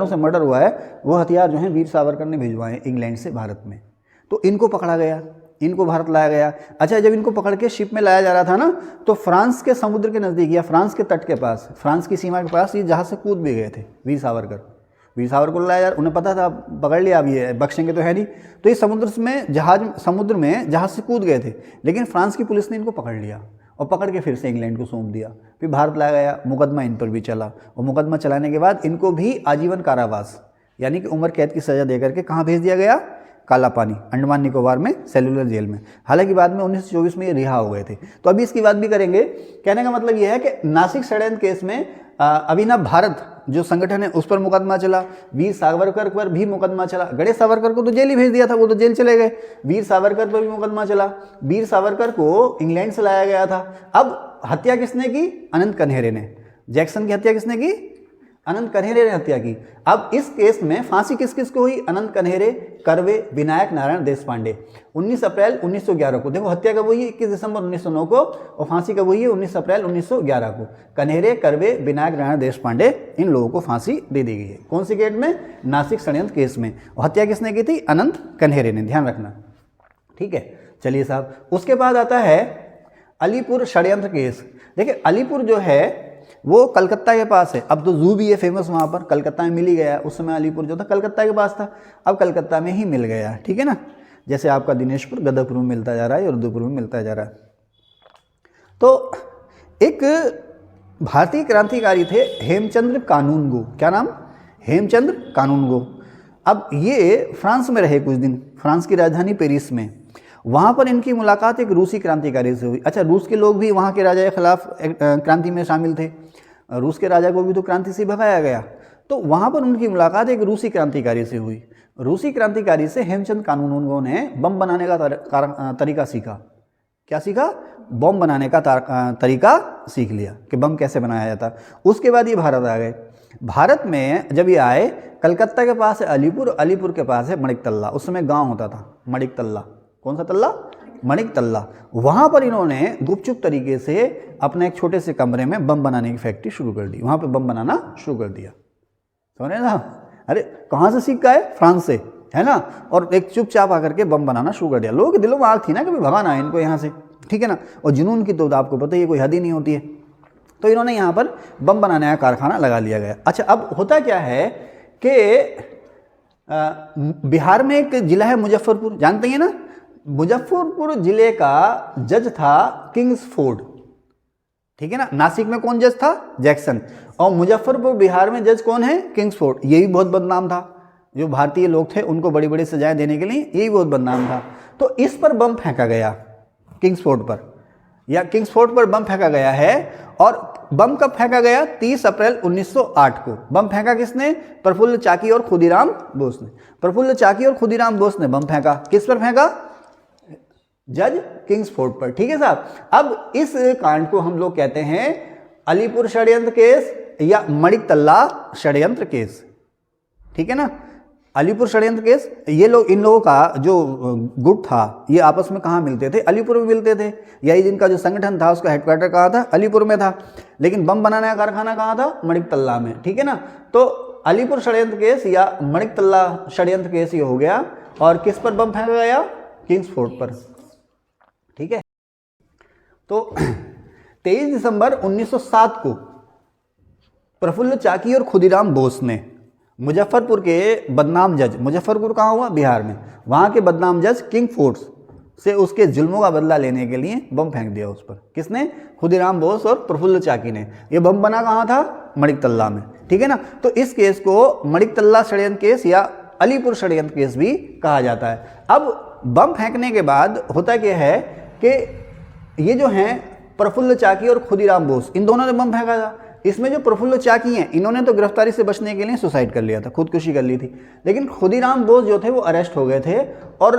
Speaker 1: से मर्डर हुआ है, वो हथियार जो हैं वीर सावरकर ने भिजवाए इंग्लैंड से भारत में। तो इनको पकड़ा गया, इनको भारत लाया गया। अच्छा, जब इनको पकड़ के शिप में लाया जा रहा था ना, तो फ्रांस के समुद्र के नज़दीक या फ्रांस के तट के पास, फ्रांस की सीमा के पास ये जहाज़ से कूद भी गए थे वीर सावरकर को लाया यार, उन्हें पता था पकड़ लिया, अब ये बख्शेंगे तो है नहीं। तो ये समुद्र में जहाज़ से कूद गए थे, लेकिन फ्रांस की पुलिस ने इनको पकड़ लिया और पकड़ के फिर से इंग्लैंड को सौंप दिया। फिर भारत लाया गया, मुकदमा इन पर भी चला, और मुकदमा चलाने के बाद इनको भी आजीवन कारावास यानी कि उम्र कैद की सज़ा देकर के कहाँ भेज दिया गया? काला पानी, अंडमान निकोबार में, सेल्युलर जेल में। हालांकि बाद में 1924 में ये रिहा हो गए थे। तो अभी इसकी बात भी करेंगे। कहने का मतलब ये है कि नासिक षड्यंत्र केस में अभिनव भारत जो संगठन है उस पर मुकदमा चला, वीर सावरकर पर भी मुकदमा चला। गणेश सावरकर को तो जेल ही भेज दिया था, वो तो जेल चले गए। वीर सावरकर पर भी मुकदमा चला, वीर सावरकर को इंग्लैंड से लाया गया था। अब हत्या किसने की? अनंत कन्हेरे ने। जैक्सन की हत्या किसने की? अनंत कन्हेरे ने हत्या की। अब इस केस में फांसी किस किस को हुई? अनंत कन्हेरे, कर्वे, विनायक नारायण देशपांडे। 19 अप्रैल 1911 को, देखो हत्या कब हुई है? 21 दिसंबर 1909 को, और फांसी कब हुई है? 19 अप्रैल 1911 को। कन्हेरे, कर्वे, विनायक नारायण देशपांडे, इन लोगों को फांसी दे दी गई है। कौन सी केस में? नासिक षड्यंत्र केस में। और हत्या किसने की थी? अनंत कन्हेरे ने, ध्यान रखना। ठीक है, चलिए साहब। उसके बाद आता है अलीपुर षड्यंत्र केस। देखिए अलीपुर जो है वो कलकत्ता के पास है। अब तो जू भी है फेमस वहाँ पर, कलकत्ता में मिल ही गया। उस समय अलीपुर जो था कलकत्ता के पास था, अब कलकत्ता में ही मिल गया। ठीक है ना, जैसे आपका दिनेशपुर गदरपुर में मिलता जा रहा है और उदयपुर में मिलता जा रहा है। तो एक भारतीय क्रांतिकारी थे हेमचंद्र कानूनगो। क्या नाम? हेमचंद्र कानूनगो। अब ये फ्रांस में रहे कुछ दिन, फ्रांस की राजधानी पेरिस में। वहाँ पर इनकी मुलाकात एक रूसी क्रांतिकारी से हुई। अच्छा, रूस के लोग भी वहाँ के राजा के खिलाफ क्रांति में शामिल थे, रूस के राजा को भी तो क्रांति से भगाया गया। तो वहाँ पर उनकी मुलाकात एक रूसी क्रांतिकारी से हुई। रूसी क्रांतिकारी से हेमचंद कानूनगो ने बम बनाने का तरीका सीखा। क्या सीखा? बम बनाने का तरीका सीख लिया कि बम कैसे बनाया जाता। उसके बाद ये भारत आ गए। भारत में जब ये आए, कलकत्ता के पास है अलीपुर, अलीपुर के पास है मणिकतल्ला। उस समय गाँव होता था मणिकतल्ला। कौन सा तल्ला? मणिकतल्ला। वहाँ पर इन्होंने गुपचुप तरीके से अपने एक छोटे से कमरे में बम बनाने की फैक्ट्री शुरू कर दी, वहाँ पे बम बनाना शुरू कर दिया। समझ ना? अरे कहाँ से सीख का है? फ्रांस से, है ना। और एक चुपचाप आकर के बम बनाना शुरू कर दिया। लोगों के दिलों में आग थी ना कि भगाना है इनको यहाँ से, ठीक है ना। और जुनून की तो आपको पता ही है, कोई हद ही नहीं होती है। तो इन्होंने यहाँ पर बम बनाने का कारखाना लगा लिया गया। अच्छा, अब होता क्या है कि बिहार में एक जिला है मुजफ्फरपुर, जानते हैं ना। मुजफ्फरपुर जिले का जज था किंग्सफोर्ड, ठीक है ना। नासिक में कौन जज था? जैक्सन। और मुजफ्फरपुर बिहार में जज कौन है? किंग्सफोर्ड। ये भी बहुत बदनाम था, जो भारतीय लोग थे उनको बड़ी बड़ी सजाएं देने के लिए ये भी बहुत बदनाम था। तो इस पर बम फेंका गया किंग्सफोर्ड पर, या किंग्सफोर्ड पर बम फेंका गया है। और बम कब फेंका गया? 30 अप्रैल 1908 को। बम फेंका किसने? प्रफुल्ल चाकी और खुदीराम बोस ने। प्रफुल्ल चाकी और खुदीराम बोस ने बम फेंका। किस पर फेंका? जज किंग्सफोर्ड पर, ठीक है साहब। अब इस कांड को हम लोग कहते हैं अलीपुर षड्यंत्र केस या मणिकतल्ला षड्यंत्र केस, ठीक है ना। अलीपुर षड्यंत्र केस, ये लोग, इन लोगों का जो गुट था ये आपस में कहाँ मिलते थे? अलीपुर में मिलते थे। यही जिनका जो संगठन था उसका हेडक्वार्टर कहाँ था? अलीपुर में था। लेकिन बम बनाने का कारखाना कहाँ था? मणिकतल्ला में, ठीक है ना। तो अलीपुर षड्यंत्र केस या मणिकतल्ला षड्यंत्र केस ये हो गया। और किस पर बम फेंका गया? किंग्सफोर्ड पर, ठीक है। तो 23 दिसंबर 1907 को प्रफुल्ल चाकी और खुदीराम बोस ने मुजफ्फरपुर के बदनाम जज, मुजफ्फरपुर कहाँ हुआ? बिहार में, वहाँ के बदनाम जज किंग्सफोर्ड से उसके जुल्मों का बदला लेने के लिए बम फेंक दिया उस पर। किसने? खुदीराम बोस और प्रफुल्ल चाकी ने। ये बम बना कहाँ था? मणिकतल्ला में, ठीक है ना। तो इस केस को मणिकतल्ला षड्यंत्र केस या अलीपुर षड्यंत्र केस भी कहा जाता है। अब बम फेंकने के बाद होता क्या है कि ये जो हैं प्रफुल्ल चाकी और खुदीराम बोस, इन दोनों ने बम फेंका था। इसमें जो प्रफुल्ल चाकी हैं इन्होंने तो गिरफ्तारी से बचने के लिए सुसाइड कर लिया था, खुदकुशी कर ली थी। लेकिन खुदीराम बोस जो थे वो अरेस्ट हो गए थे और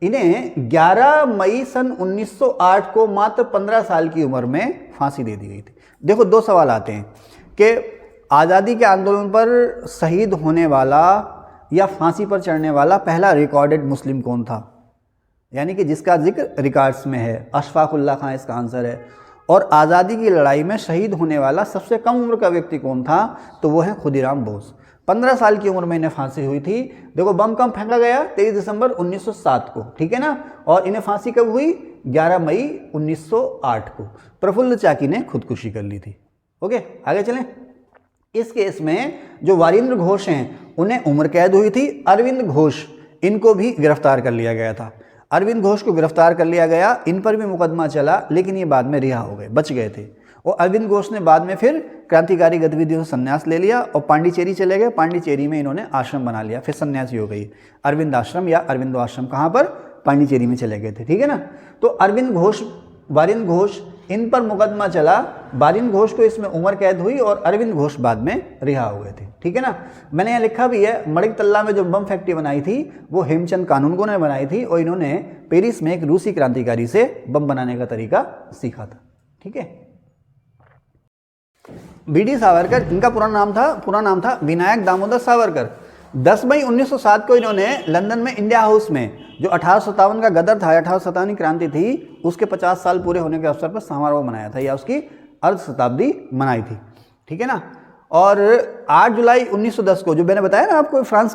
Speaker 1: इन्हें 11 मई सन 1908 को मात्र 15 साल की उम्र में फांसी दे दी गई थी। देखो, दो सवाल आते हैं कि आज़ादी के आंदोलन पर शहीद होने वाला या फांसी पर चढ़ने वाला पहला रिकॉर्डेड मुस्लिम कौन था, यानी कि जिसका जिक्र रिकॉर्ड्स में है? अशफाक उल्लाह खां इसका आंसर है। और आज़ादी की लड़ाई में शहीद होने वाला सबसे कम उम्र का व्यक्ति कौन था? तो वो है खुदीराम बोस। 15 साल की उम्र में इन्हें फांसी हुई थी। देखो, बम कब फेंका गया? 23 दिसंबर 1907 को, ठीक है ना। और इन्हें फांसी कब हुई? 11 मई 1908 को। प्रफुल्ल चाकी ने खुदकुशी कर ली थी। ओके, आगे चलें। इस केस में जो वारिंद्र घोष हैं उन्हें उम्र कैद हुई थी। अरविंद घोष, इनको भी गिरफ्तार कर लिया गया था। अरविंद घोष को गिरफ्तार कर लिया गया, इन पर भी मुकदमा चला, लेकिन ये बाद में रिहा हो गए, बच गए थे। और अरविंद घोष ने बाद में फिर क्रांतिकारी गतिविधियों से संन्यास ले लिया और पांडिचेरी चले गए। पांडिचेरी में इन्होंने आश्रम बना लिया, फिर सन्यासी हो गई। अरविंद आश्रम या अरविंदो आश्रम कहाँ पर? पांडिचेरी में चले गए थे, ठीक है ना। तो अरविंद घोष, वारिंद्र घोष, इन पर मुकदमा चला। वारिंद्र घोष को इसमें उम्र कैद हुई और अरविंद घोष बाद में रिहा हो गए थे, ठीक है ना। मैंने यहाँ लिखा भी है, मणिकतल्ला में जो बम फैक्ट्री बनाई थी वो हेमचंद कानूनगो ने बनाई थी और इन्होंने पेरिस में एक रूसी क्रांतिकारी से बम बनाने का तरीका सीखा था, ठीक है। वीडी सावरकर, इनका पूरा नाम था विनायक दामोदर सावरकर। 10 मई 1907 को इन्होंने लंदन में इंडिया हाउस में, जो 1857 का गदर था, 1857 की क्रांति थी, उसके 50 साल पूरे होने के अवसर पर समारोह मनाया था या उसकी अर्ध शताब्दी मनाई थी, ठीक है ना। और 8 जुलाई 1910 को, जो मैंने बताया ना आपको, फ्रांस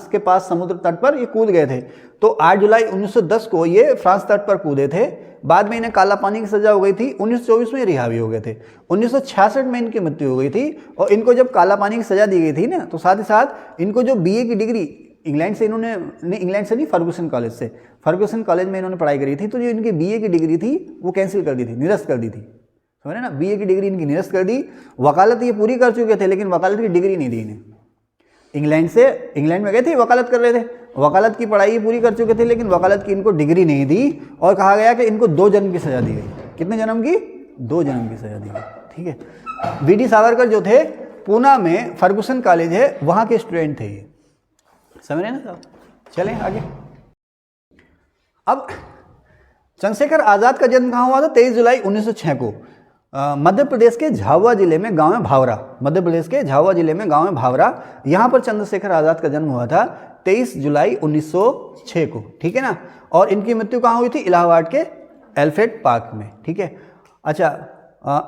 Speaker 1: के पास समुद्र तट पर ये कूद गए थे। तो 8 जुलाई 1910 को ये फ्रांस तट पर कूदे थे। बाद में इन्हें काला पानी की सजा हो गई थी। 1924 में रिहा भी हो गए थे। 1966 में इनकी मृत्यु हो गई थी। और इनको जब काला पानी की सजा दी गई थी ना, तो साथ ही साथ इनको जो बीए की डिग्री इंग्लैंड से इन्होंने, इंग्लैंड से नहीं, फर्गुसन कॉलेज से, फर्गुसन कॉलेज में इन्होंने पढ़ाई करी थी, तो जो इनकी बीए की डिग्री थी वो कैंसिल कर दी थी, निरस्त कर दी थी, समझे ना। बीए की डिग्री इनकी निरस्त कर दी। वकालत ये पूरी कर चुके थे, लेकिन वकालत की डिग्री नहीं दी इन्हें। इंग्लैंड में गए थे, वकालत कर रहे थे, वकालत की पढ़ाई पूरी कर चुके थे, लेकिन वकालत की इनको डिग्री नहीं दी और कहा गया कि इनको 2 जन्म की सजा दी गई। कितने जन्म की? 2 जन्म की सजा दी गई, ठीक है। वीडी सावरकर जो थे, पूना में फर्गुसन कॉलेज है, वहाँ के स्टूडेंट थे ये, समझ रहे ना साहब। चलें आगे। अब चंद्रशेखर आज़ाद का जन्म कहाँ हुआ था? 23 जुलाई 1906 को मध्य प्रदेश के झाबुआ जिले में गांव है भावरा, मध्य प्रदेश के झाबुआ जिले में गांव है भावरा, यहाँ पर चंद्रशेखर आज़ाद का जन्म हुआ था 23 जुलाई 1906 को, ठीक है ना। और इनकी मृत्यु कहाँ हुई थी? इलाहाबाद के एल्फ्रेड पार्क में, ठीक है। अच्छा,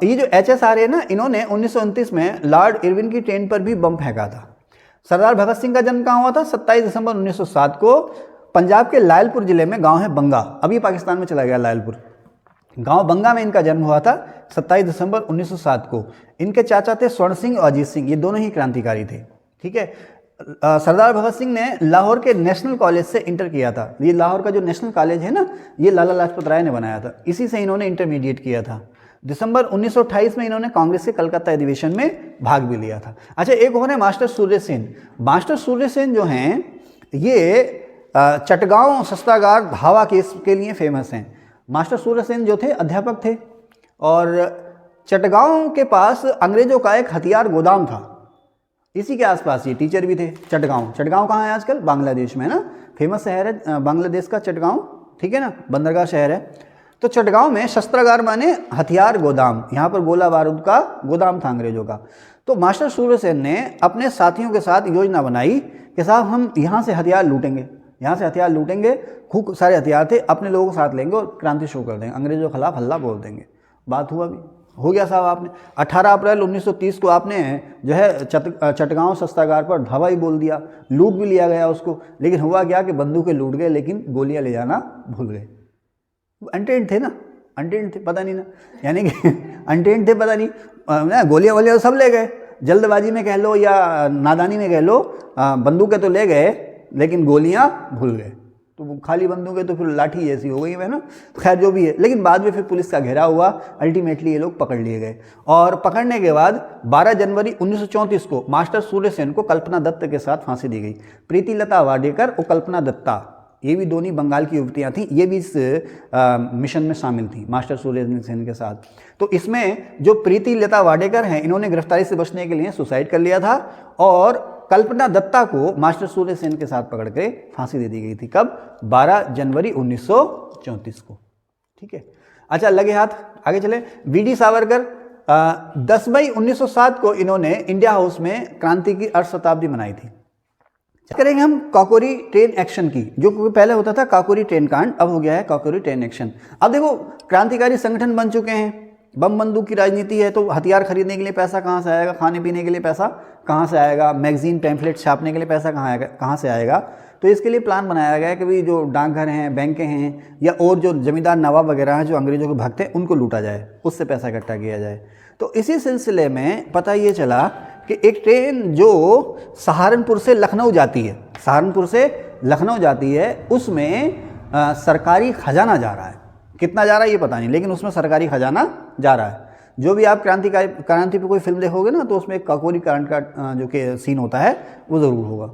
Speaker 1: ये जो HSR है ना, इन्होंने 1929 में लॉर्ड इरविन की ट्रेन पर भी बम फेंका था। सरदार भगत सिंह का जन्म कहाँ हुआ था? 27 दिसंबर 1907 को पंजाब के लायलपुर जिले में, गांव है बंगा, अभी पाकिस्तान में चला गया लायलपुर, गांव बंगा में इनका जन्म हुआ था 27 दिसंबर 1907 को। इनके चाचा थे स्वर्ण सिंह और अजीत सिंह, ये दोनों ही क्रांतिकारी थे, ठीक है। सरदार भगत सिंह ने लाहौर के नेशनल कॉलेज से इंटर किया था। ये लाहौर का जो नेशनल कॉलेज है ना, ये लाला लाजपत राय ने बनाया था, इसी से इन्होंने इंटरमीडिएट किया था। दिसंबर 1928 में इन्होंने कांग्रेस के कलकत्ता अधिवेशन में भाग भी लिया था। अच्छा, एक और है मास्टर सूर्य सेन। मास्टर सूर्य सेन जो हैं, ये चटगांव शस्त्रागार धावा केस के लिए फेमस हैं। मास्टर सूर्य सेन जो थे अध्यापक थे, और चटगांव के पास अंग्रेजों का एक हथियार गोदाम था, इसी के आसपास ये टीचर भी थे। चटगांव कहाँ है आजकल? बांग्लादेश में है ना, फेमस शहर है बांग्लादेश का चटगांव, ठीक है ना, बंदरगाह शहर है। तो चटगांव में शस्त्रागार माने हथियार गोदाम, यहाँ पर गोला बारूद का गोदाम था अंग्रेजों का। तो मास्टर सूर्य सेन ने अपने साथियों के साथ योजना बनाई कि साहब हम यहाँ से हथियार लूटेंगे, यहाँ से हथियार लूटेंगे, खूब सारे हथियार थे, अपने लोगों को साथ लेंगे और क्रांति शुरू कर देंगे, अंग्रेजों के खिलाफ हल्ला बोल देंगे। बात हुआ भी, हो गया साहब। आपने 18 अप्रैल 1930 को आपने जो है चटगांव शस्त्रागार पर धावा ही बोल दिया, लूट भी लिया गया उसको। लेकिन हुआ क्या कि बंदूकें लूट गए, लेकिन गोलियां ले जाना भूल गए। अनट्रेंड थे ना, अनट्रेंड थे, पता नहीं ना, यानी कि अनट्रेंड थे, पता नहीं ना, गोलियां वोलियां सब ले गए, जल्दबाजी में कह लो या नादानी में कह लो, बंदूकें तो ले गए लेकिन गोलियां भूल गए। तो वो खाली बंदूकें तो फिर लाठी जैसी हो गई है ना, खैर जो भी है। लेकिन बाद में फिर पुलिस का घेराव हुआ, अल्टीमेटली ये लोग पकड़ लिए गए। और पकड़ने के बाद 12 जनवरी 1934 को मास्टर सूर्य सेन को कल्पना दत्त के साथ फांसी दी गई। प्रीति लता वाडेकर और कल्पना दत्ता, ये भी दोनों बंगाल की युवतियाँ थीं, ये भी इस मिशन में शामिल थी मास्टर सूर्य सेन के साथ। तो इसमें जो प्रीति लता वाडेकर हैं, इन्होंने गिरफ्तारी से बचने के लिए सुसाइड कर लिया था, और कल्पना दत्ता को मास्टर सूर्य सेन के साथ पकड़ के फांसी दे दी गई थी। कब? 12 जनवरी 1934 को, ठीक है। अच्छा, लगे हाथ, आगे चले। वी.डी. सावरकर 10 मई 1907 को इन्होंने इंडिया हाउस में क्रांति की अर्ध शताब्दी मनाई थी। करेंगे हम काकोरी ट्रेन एक्शन की, जो पहले होता था काकोरी ट्रेन कांड, अब हो गया है काकोरी ट्रेन एक्शन। अब देखो, क्रांतिकारी संगठन बन चुके हैं, बम बंदूक की राजनीति है, तो हथियार खरीदने के लिए पैसा कहाँ से आएगा, खाने पीने के लिए पैसा कहाँ से आएगा, मैगजीन पैम्फलेट छापने के लिए पैसा कहाँ से आएगा। तो इसके लिए प्लान बनाया गया कि भाई जो डाकघर हैं, बैंकें हैं, या और जो जमींदार नवाब वगैरह हैं जो अंग्रेजों के भक्त हैं, उनको लूटा जाए, उससे पैसा इकट्ठा किया जाए। तो इसी सिलसिले में पता ये चला कि एक ट्रेन जो सहारनपुर से लखनऊ जाती है, सहारनपुर से लखनऊ जाती है, उसमें सरकारी खजाना जा रहा है। कितना जा रहा है ये पता नहीं, लेकिन उसमें सरकारी खजाना जा रहा है। जो भी आप क्रांति पे कोई फिल्म देखोगे ना, तो उसमें एक काकोरी कांड का जो कि सीन होता है वो ज़रूर होगा।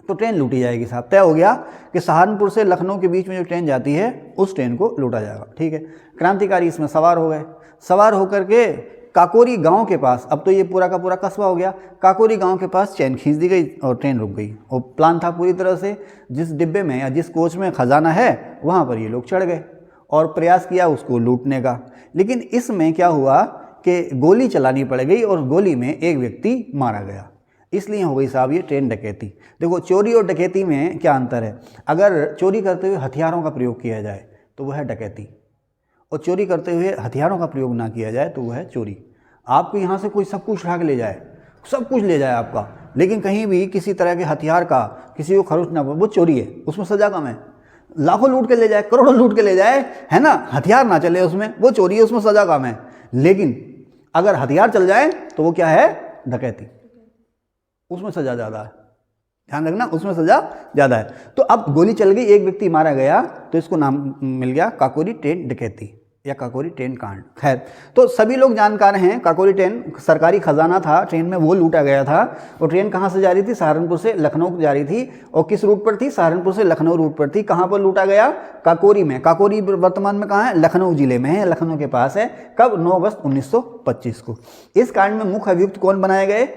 Speaker 1: तो ट्रेन लूटी जाएगी साहब, तय हो गया कि सहारनपुर से लखनऊ के बीच में जो ट्रेन जाती है उस ट्रेन को लूटा जाएगा, ठीक है। क्रांतिकारी इसमें सवार हो गए, सवार होकर के काकोरी गांव के पास, अब तो ये पूरा का पूरा कस्बा हो गया, काकोरी गांव के पास चैन खींच दी गई और ट्रेन रुक गई। और प्लान था पूरी तरह से, जिस डिब्बे में या जिस कोच में खजाना है वहाँ पर ये लोग चढ़ गए और प्रयास किया उसको लूटने का। लेकिन इसमें क्या हुआ कि गोली चलानी पड़ गई और गोली में एक व्यक्ति मारा गया, इसलिए हो गई साहब ये ट्रेन डकैती। देखो, चोरी और डकैती में क्या अंतर है? अगर चोरी करते हुए हथियारों का प्रयोग किया जाए तो वह है डकैती, और चोरी करते हुए हथियारों का प्रयोग ना किया जाए तो वह है चोरी। आपको यहाँ से कोई सब कुछ उठा के ले जाए, सब कुछ ले जाए आपका, लेकिन कहीं भी किसी तरह के हथियार का किसी को खरोच ना, वो चोरी है, उसमें सजा कम है। लाखों लूट के ले जाए, करोड़ों लूट के ले जाए, है ना, हथियार ना चले उसमें, वो चोरी है, उसमें सजा कम है। लेकिन अगर हथियार चल जाए तो वो क्या है? डकैती, उसमें सजा ज़्यादा है, ध्यान रखना, उसमें सजा ज़्यादा है। तो अब गोली चल गई, एक व्यक्ति मारा गया, तो इसको नाम मिल गया काकोरी ट्रेन डकैती या काकोरी ट्रेन कांड। खैर, तो सभी लोग जानकार हैं, काकोरी ट्रेन सरकारी खजाना था ट्रेन में, वो लूटा गया था। और ट्रेन कहाँ से जा रही थी? सहारनपुर से लखनऊ जा रही थी। और किस रूट पर थी? सहारनपुर से लखनऊ रूट पर थी। कहाँ पर लूटा गया? काकोरी में। काकोरी वर्तमान में कहाँ है? लखनऊ जिले में है, लखनऊ के पास है। कब? 9 अगस्त 1925 को। इस कांड में मुख्य अभियुक्त कौन बनाए गए?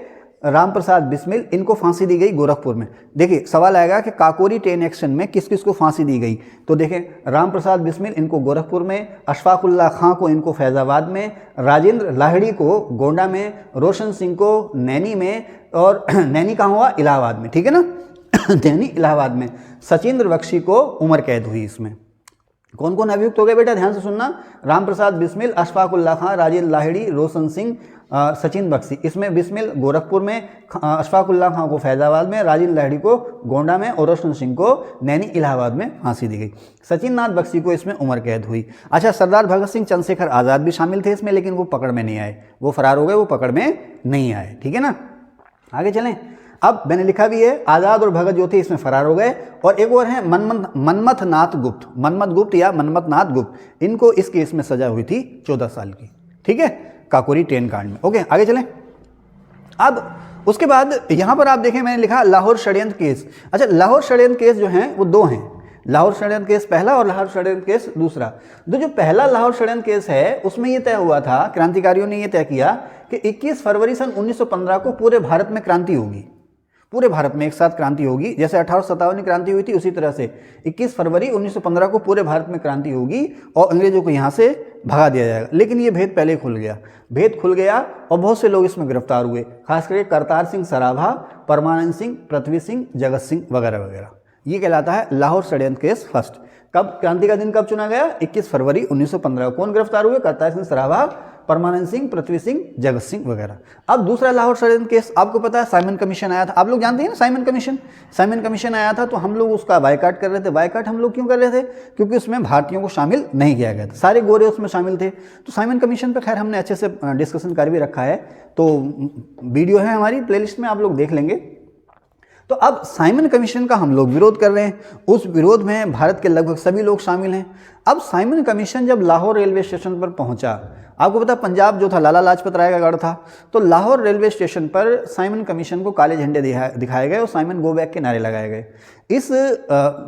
Speaker 1: राम प्रसाद बिस्मिल, इनको फांसी दी गई गोरखपुर में। देखिए, सवाल आएगा कि काकोरी ट्रेन एक्शन में किस किस को फांसी दी गई, तो देखें, राम प्रसाद बिस्मिल इनको गोरखपुर में, अशफाकुल्ला खां को इनको फैज़ाबाद में, राजेंद्र लाहिड़ी को गोंडा में, रोशन सिंह को नैनी में, और नैनी कहाँ हुआ? इलाहाबाद में, ठीक है ना, नैनी इलाहाबाद में। सचिंद्र बख्शी को उम्र कैद हुई इसमें। कौन कौन अभियुक्त हो गए बेटा, ध्यान से सुनना। राम प्रसाद बिस्मिल, अशफाक उल्लाह खां, राजेंद्र लाहिड़ी, रोशन सिंह, सचिन बख्शी। इसमें बिस्मिल गोरखपुर में, अशफाक उल्लाह खां को फैजाबाद में, राजेंद्र लाहिड़ी को गोंडा में और रोशन सिंह को नैनी इलाहाबाद में फांसी दी गई। सचिन नाथ बख्शी को इसमें उम्र कैद हुई। अच्छा, सरदार भगत सिंह, चंद्रशेखर आज़ाद भी शामिल थे इसमें, लेकिन वो पकड़ में नहीं आए, वो फरार हो गए, वो पकड़ में नहीं आए। ठीक है ना, आगे चलें। अब मैंने लिखा भी है, आज़ाद और भगत जो थे इसमें फरार हो गए। और एक और है मनमथ नाथ गुप्त, मनमथ गुप्त या मनमथ नाथ गुप्त, इनको इस केस में सजा हुई थी 14 साल की। ठीक है, काकोरी ट्रेन कांड में। ओके, आगे चलें। अब उसके बाद यहां पर आप देखें, मैंने लिखा लाहौर षड्यंत्र केस। अच्छा, लाहौर षड्यंत्र केस जो हैं वो दो हैं, लाहौर षड्यंत्र केस पहला और लाहौर षड्यंत्र केस दूसरा। तो जो पहला लाहौर षड्यंत्र केस है उसमें यह तय हुआ था, क्रांतिकारियों ने यह तय किया कि 21 फरवरी सन 1915 को पूरे भारत में क्रांति होगी, पूरे भारत में एक साथ क्रांति होगी। जैसे 1857 में क्रांति हुई थी, उसी तरह से 21 फरवरी 1915 को पूरे भारत में क्रांति होगी और अंग्रेजों को यहाँ से भगा दिया जाएगा। लेकिन ये भेद पहले खुल गया, भेद खुल गया और बहुत से लोग इसमें गिरफ्तार हुए, खास करके करतार सिंह सराभा, परमानंद सिंह, पृथ्वी सिंह, जगत सिंह वगैरह वगैरह। ये कहलाता है लाहौर षड्यंत्र केस फर्स्ट। कब क्रांति का दिन कब चुना गया? 21 फरवरी 1915। कौन गिरफ्तार हुए? करतार सिंह सराभा, परमानंद सिंह, पृथ्वी सिंह, जगत सिंह वगैरह। अब दूसरा लाहौर षड्यंत्र केस, आपको पता है साइमन कमीशन आया था, आप लोग जानते हैं ना साइमन कमीशन। साइमन कमीशन आया था तो हम लोग उसका बायकॉट कर रहे थे। बायकॉट हम लोग क्यों कर रहे थे? क्योंकि उसमें भारतीयों को शामिल नहीं किया गया था, सारे गोरे उसमें शामिल थे। तो साइमन कमीशन पर खैर हमने अच्छे से डिस्कशन कर भी रखा है, तो वीडियो है हमारी प्लेलिस्ट में, आप लोग देख लेंगे। तो अब साइमन कमीशन का हम लोग विरोध कर रहे हैं, उस विरोध में भारत के लगभग सभी लोग शामिल हैं। अब साइमन कमीशन जब लाहौर रेलवे स्टेशन पर पहुंचा, आपको पता पंजाब जो था लाला लाजपत राय का गढ़ था, तो लाहौर रेलवे स्टेशन पर साइमन कमीशन को काले झंडे दिखाए गए और साइमन गो बैक के नारे लगाए गए। इस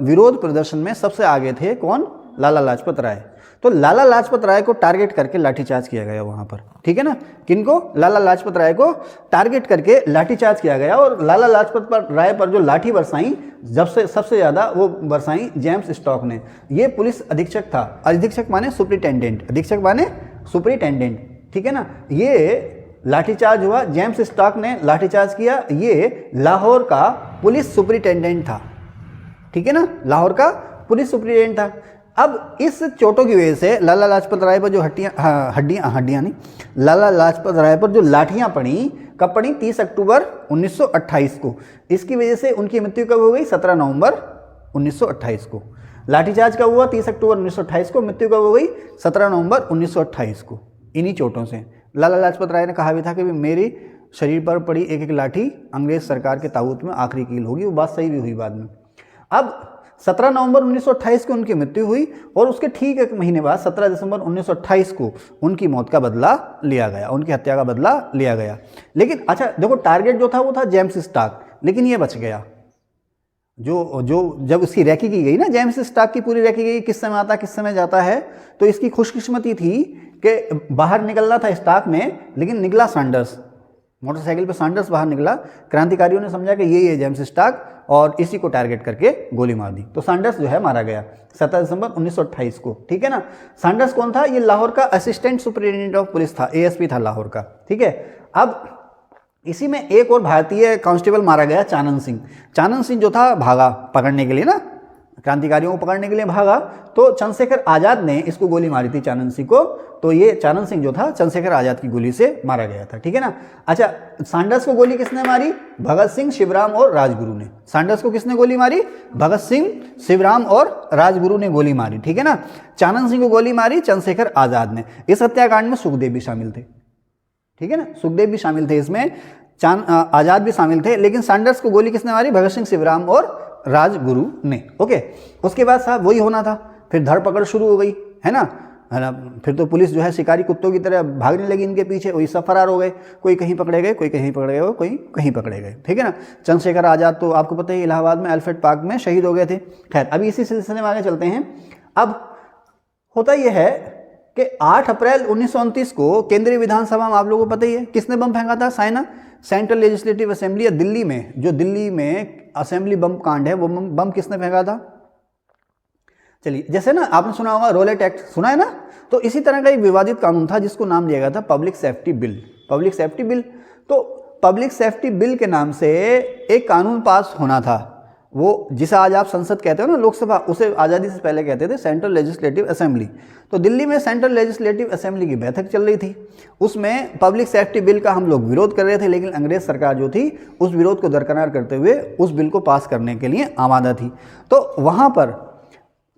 Speaker 1: विरोध प्रदर्शन में सबसे आगे थे कौन? लाला लाजपत राय। तो लाला लाजपत राय को टारगेट करके लाठीचार्ज किया गया वहां पर, ठीक है ना। किनको? लाला लाजपत राय को टारगेट करके लाठीचार्ज किया गया। और लाला लाजपत राय पर जो लाठी बरसाई, जब से सबसे ज़्यादा वो बरसाई जेम्स स्टॉक ने। ये पुलिस अधीक्षक था, अधीक्षक माने सुपरिटेंडेंट, अधीक्षक माने सुपरिटेंडेंट, ठीक है ना। ये लाठीचार्ज हुआ, जेम्स स्टॉक ने लाठीचार्ज किया, ये लाहौर का पुलिस सुपरिटेंडेंट था, ठीक है ना, लाहौर का पुलिस सुपरिटेंडेंट था। अब इस चोटों की वजह से लाला लाजपत राय पर जो हड्डियां नहीं, लाला लाजपत राय पर जो लाठियां पड़ी, कब पड़ी? 30 अक्टूबर 1928 को। इसकी वजह से उनकी मृत्यु कब हो गई? 17 नवंबर 1928 को। लाठीचार्ज कब हुआ? 30 अक्टूबर 1928 को। मृत्यु कब हो गई? 17 नवंबर 1928 को, इन्हीं चोटों से। लाला लाजपत राय ने कहा भी था कि मेरे शरीर पर पड़ी एक एक लाठी अंग्रेज सरकार के ताबूत में आखिरी कील होगी। वो बात सही भी हुई बाद में। अब 17 नवंबर 1928 को उनकी मृत्यु हुई और उसके ठीक एक महीने बाद 17 दिसंबर 1928 को उनकी मौत का बदला लिया गया, उनकी हत्या का बदला लिया गया। लेकिन अच्छा देखो, टारगेट जो था वो था जेम्स स्टॉक, लेकिन ये बच गया। जो जब उसकी रैकी की गई ना, जेम्स स्टॉक की पूरी रैकी गई, किस समय आता किस समय जाता है, तो इसकी खुशकिस्मती थी कि बाहर निकलना था स्टॉक ने, लेकिन निकला सैंडर्स, मोटरसाइकिल पे सैंडर्स बाहर निकला। क्रांतिकारियों ने समझा कि ये जेम्स स्टॉक, और इसी को टारगेट करके गोली मार दी। तो सैंडर्स जो है मारा गया 17 दिसंबर 1928 को, ठीक है ना। सैंडर्स कौन था? ये लाहौर का असिस्टेंट सुपरिटेंडेंट ऑफ पुलिस था, एएसपी था लाहौर का, ठीक है। अब इसी में एक और भारतीय कांस्टेबल मारा गया, चानन सिंह। चानन सिंह जो था भागा पकड़ने के लिए ना, क्रांतिकारियों को पकड़ने के लिए भागा, तो चंद्रशेखर आज़ाद ने इसको गोली मारी थी चानन सिंह को। तो ये चानन सिंह जो था चंद्रशेखर आज़ाद की गोली से मारा गया था, ठीक है ना। अच्छा, सैंडर्स को गोली किसने मारी? भगत सिंह, शिवराम और राजगुरु ने। सैंडर्स को किसने गोली मारी? भगत सिंह, शिवराम और राजगुरु ने गोली मारी, ठीक है ना। चानन सिंह को गोली मारी चंद्रशेखर आज़ाद ने। इस हत्याकांड में सुखदेव भी शामिल थे, ठीक है ना, सुखदेव भी शामिल थे इसमें, आज़ाद भी शामिल थे। लेकिन सैंडर्स को गोली किसने मारी? भगत सिंह, शिवराम और राजगुरु ने। ओके, उसके बाद साहब वही होना था, फिर धरपकड़ शुरू हो गई, है ना। फिर तो पुलिस जो है शिकारी कुत्तों की तरह भागने लगी इनके पीछे, वही सब फरार हो गए, कोई कहीं पकड़े गए, कोई कहीं पकड़े गए, कोई कहीं पकड़े गए, ठीक है ना। चंद्रशेखर आज़ाद तो आपको पता है इलाहाबाद में अल्फ्रेड पार्क में शहीद हो गए थे। खैर, अभी इसी सिलसिले में आगे चलते हैं। अब होता यह है कि 8 अप्रैल 1929 को केंद्रीय विधानसभा में, आप लोगों को पता ही है, किसने बम फेंका था? साइना, सेंट्रल लेजिस्लेटिव असेंबली, या दिल्ली में जो दिल्ली में असेंबली बम कांड है, वो बम किसने फेंका था? चलिए, जैसे ना आपने सुना होगा रोलेट एक्ट, सुना है ना। तो इसी तरह का एक विवादित कानून था जिसको नाम दिया गया था public safety bill. Public safety bill, तो पब्लिक सेफ्टी बिल के नाम से एक कानून पास होना था, वो जिसे आज आप संसद कहते हो ना, लोकसभा, उसे आज़ादी से पहले कहते थे सेंट्रल लेजिस्लेटिव असेंबली। तो दिल्ली में सेंट्रल लेजिस्लेटिव असेंबली की बैठक चल रही थी, उसमें पब्लिक सेफ्टी बिल का हम लोग विरोध कर रहे थे, लेकिन अंग्रेज सरकार जो थी उस विरोध को दरकिनार करते हुए उस बिल को पास करने के लिए आमादा थी। तो वहाँ पर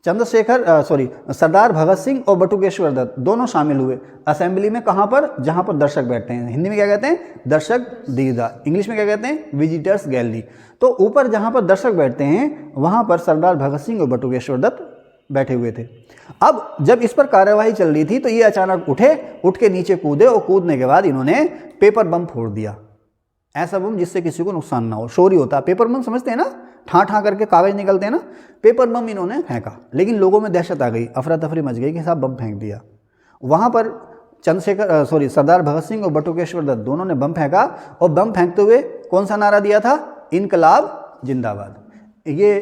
Speaker 1: सरदार भगत सिंह और बटुकेश्वर दत्त दोनों शामिल हुए असेंबली में। कहाँ पर? जहाँ पर दर्शक बैठते हैं। हिंदी में क्या कहते हैं? दर्शक दीर्घा। इंग्लिश में क्या कहते हैं? Visitors gallery. तो ऊपर जहाँ पर दर्शक बैठते हैं वहाँ पर सरदार भगत सिंह और बटुकेश्वर दत्त बैठे हुए थे। अब जब इस पर कार्यवाही चल रही थी तो ये अचानक उठ के नीचे कूदे, और कूदने के बाद इन्होंने पेपर बम फोड़ दिया। ऐसा बम जिससे किसी को नुकसान ना हो, शोर ही होता है। पेपर बम समझते हैं ना, ठा करके कागज निकलते हैं ना, पेपर बम इन्होंने फेंका। लेकिन लोगों में दहशत आ गई, अफरा तफरी मच गई कि साहब बम फेंक दिया। वहाँ पर सरदार भगत सिंह और बटुकेश्वर दत्त दोनों ने बम फेंका, और बम फेंकते हुए कौन सा नारा दिया था? इनकलाब जिंदाबाद। ये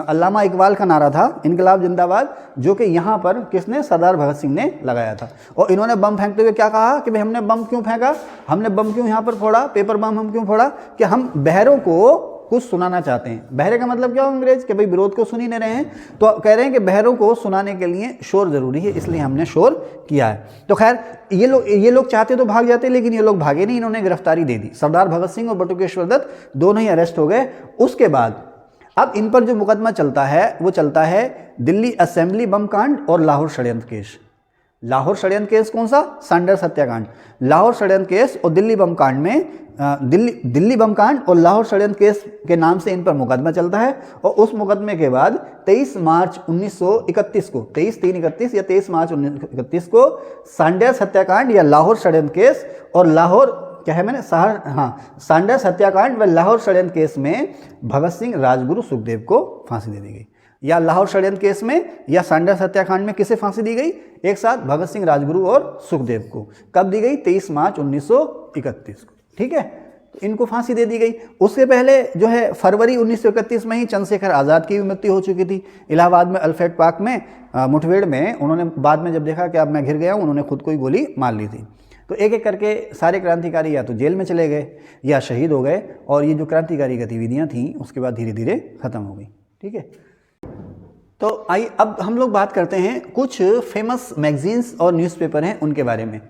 Speaker 1: अल्लामा इकबाल का नारा था, इनकलाब जिंदाबाद, जो कि यहाँ पर किसने? सरदार भगत सिंह ने लगाया था। और इन्होंने बम फेंकते हुए क्या कहा कि भाई हमने बम क्यों फेंका, हमने बम क्यों यहाँ पर फोड़ा, पेपर बम हम क्यों फोड़ा? कि हम बहरों को कुछ सुनाना चाहते हैं। बहरे का मतलब क्या हो अंग्रेज? कि भाई विरोध को सुन ही नहीं रहे हैं, तो कह रहे हैं कि बहरों को सुनाने के लिए शोर जरूरी है, इसलिए हमने शोर किया है। तो खैर ये लोग चाहते तो भाग जाते, लेकिन ये लोग भागे नहीं, इन्होंने गिरफ्तारी दे दी। सरदार भगत सिंह और बटुकेश्वर दत्त दोनों ही अरेस्ट हो गए। उसके बाद अब इन पर जो मुकदमा चलता है वो चलता है दिल्ली असेंबली बम कांड और लाहौर षड्यंत्र केस। लाहौर षड्यंत्र केस कौन सा? सैंडर्स हत्याकांड। लाहौर षड्यंत्र केस और दिल्ली बम कांड में दिल्ली बम कांड और लाहौर षड्यंत्र केस के नाम से इन पर मुकदमा चलता है। और उस मुकदमे के बाद 23 मार्च 1931 को 23/3/31 या 23 मार्च 1931 को सैंडर्स हत्याकांड या लाहौर षड्यंत्र केस और लाहौर क्या है मैंने सैंडर्स हत्याकांड व लाहौर षड्यंत्र केस में भगत सिंह, राजगुरु, सुखदेव को फांसी दे दी गई। या लाहौर षड्यंत्र केस में या सैंडर्स हत्याकांड में किसे फांसी दी गई? एक साथ भगत सिंह, राजगुरु और सुखदेव को। कब दी गई? 23 मार्च 1931 को। ठीक है, तो इनको फांसी दे दी गई। उससे पहले जो है फरवरी 1931 में ही चंद्रशेखर आज़ाद की भी मृत्यु हो चुकी थी। इलाहाबाद में अल्फ्रेड पार्क में मुठभेड़ में उन्होंने बाद में जब देखा कि अब मैं घिर गया हूँ, उन्होंने खुद को ही गोली मार ली थी। तो एक एक करके सारे क्रांतिकारी या तो जेल में चले गए या शहीद हो गए, और ये जो क्रांतिकारी गतिविधियां थीं उसके बाद धीरे धीरे ख़त्म हो गई। ठीक है, तो आइए अब हम लोग बात करते हैं कुछ फेमस मैगजीन्स और न्यूज़पेपर हैं उनके बारे में।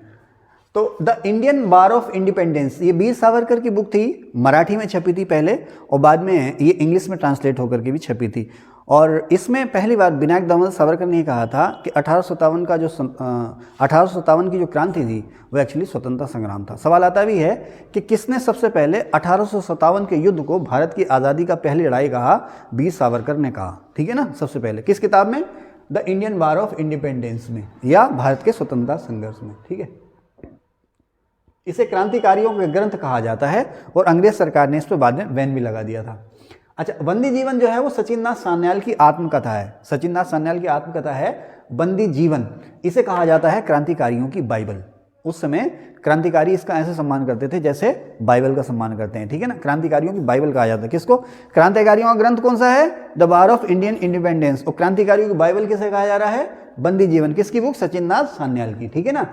Speaker 1: तो the Indian war of independence, ये वीर सावरकर की बुक थी, मराठी में छपी थी पहले, और बाद में ये इंग्लिश में ट्रांसलेट होकर के भी छपी थी। और इसमें पहली बार विनायक दामोदर सावरकर ने कहा था कि 1857 की जो क्रांति थी वो एक्चुअली स्वतंत्रता संग्राम था। सवाल आता भी है कि किसने सबसे पहले 1857 के युद्ध को भारत की आज़ादी का पहली लड़ाई कहा? वीर सावरकर ने कहा। ठीक है ना, सबसे पहले किस किताब में? The Indian war of independence में, या भारत के स्वतंत्रता संघर्ष में। ठीक है, इसे क्रांतिकारियों का ग्रंथ कहा जाता है, और अंग्रेज सरकार ने इस पर बाद में बैन भी लगा दिया था। अच्छा, बंदी जीवन जो है वो सचिंद्रनाथ सान्याल की आत्मकथा है। सचिंद्रनाथ सान्याल की आत्मकथा है बंदी जीवन। इसे कहा जाता है क्रांतिकारियों की बाइबल। उस समय क्रांतिकारी इसका ऐसे सम्मान करते थे जैसे बाइबल का सम्मान करते हैं। ठीक है ना, क्रांतिकारियों की बाइबल कहा जाता है। किसको? क्रांतिकारियों का ग्रंथ कौन सा है? The war of Indian independence. और क्रांतिकारियों की बाइबल किसे कहा जा रहा है? बंदी जीवन। किसकी बुक? सचिंद्रनाथ सान्याल की। ठीक है ना।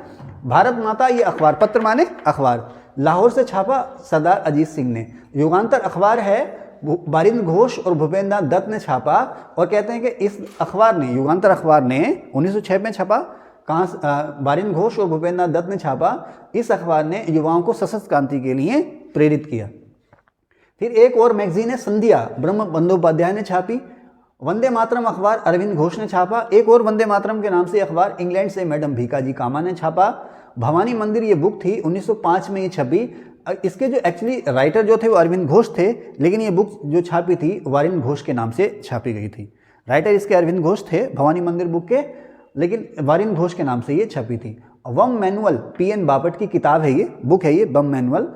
Speaker 1: भारत माता, ये अखबार, पत्र माने अखबार, लाहौर से छापा सरदार अजीत सिंह ने। युगांतर अखबार है, बारिंद्र घोष और भूपेंद्र नाथ दत्त ने छापा, और कहते हैं कि इस अखबार ने, युगांतर अखबार ने 1906 में छपा। कहाँ? बारिंद्र घोष और भूपेंद्र नाथ दत्त ने छापा। इस अखबार ने युवाओं को सशस्त्र क्रांति के लिए प्रेरित किया। फिर एक और मैगजीन है संध्या, ब्रह्म बंदोपाध्याय ने छापी। वंदे मातरम अखबार अरविंद घोष ने छापा। एक और वंदे मातरम के नाम से अखबार इंग्लैंड से मैडम भीकाजी कामा ने छापा। भवानी मंदिर ये बुक थी, 1905 में ये छपी। इसके जो एक्चुअली राइटर जो थे वो अरविंद घोष थे, लेकिन ये बुक जो छापी थी वारिंद घोष के नाम से छापी गई थी। राइटर इसके अरविंद घोष थे भवानी मंदिर बुक के, लेकिन वारिंद घोष के नाम से ये छपी थी। बम मैनुअल, पीएन बापट की किताब है, ये बुक है, ये बम मैनुअल।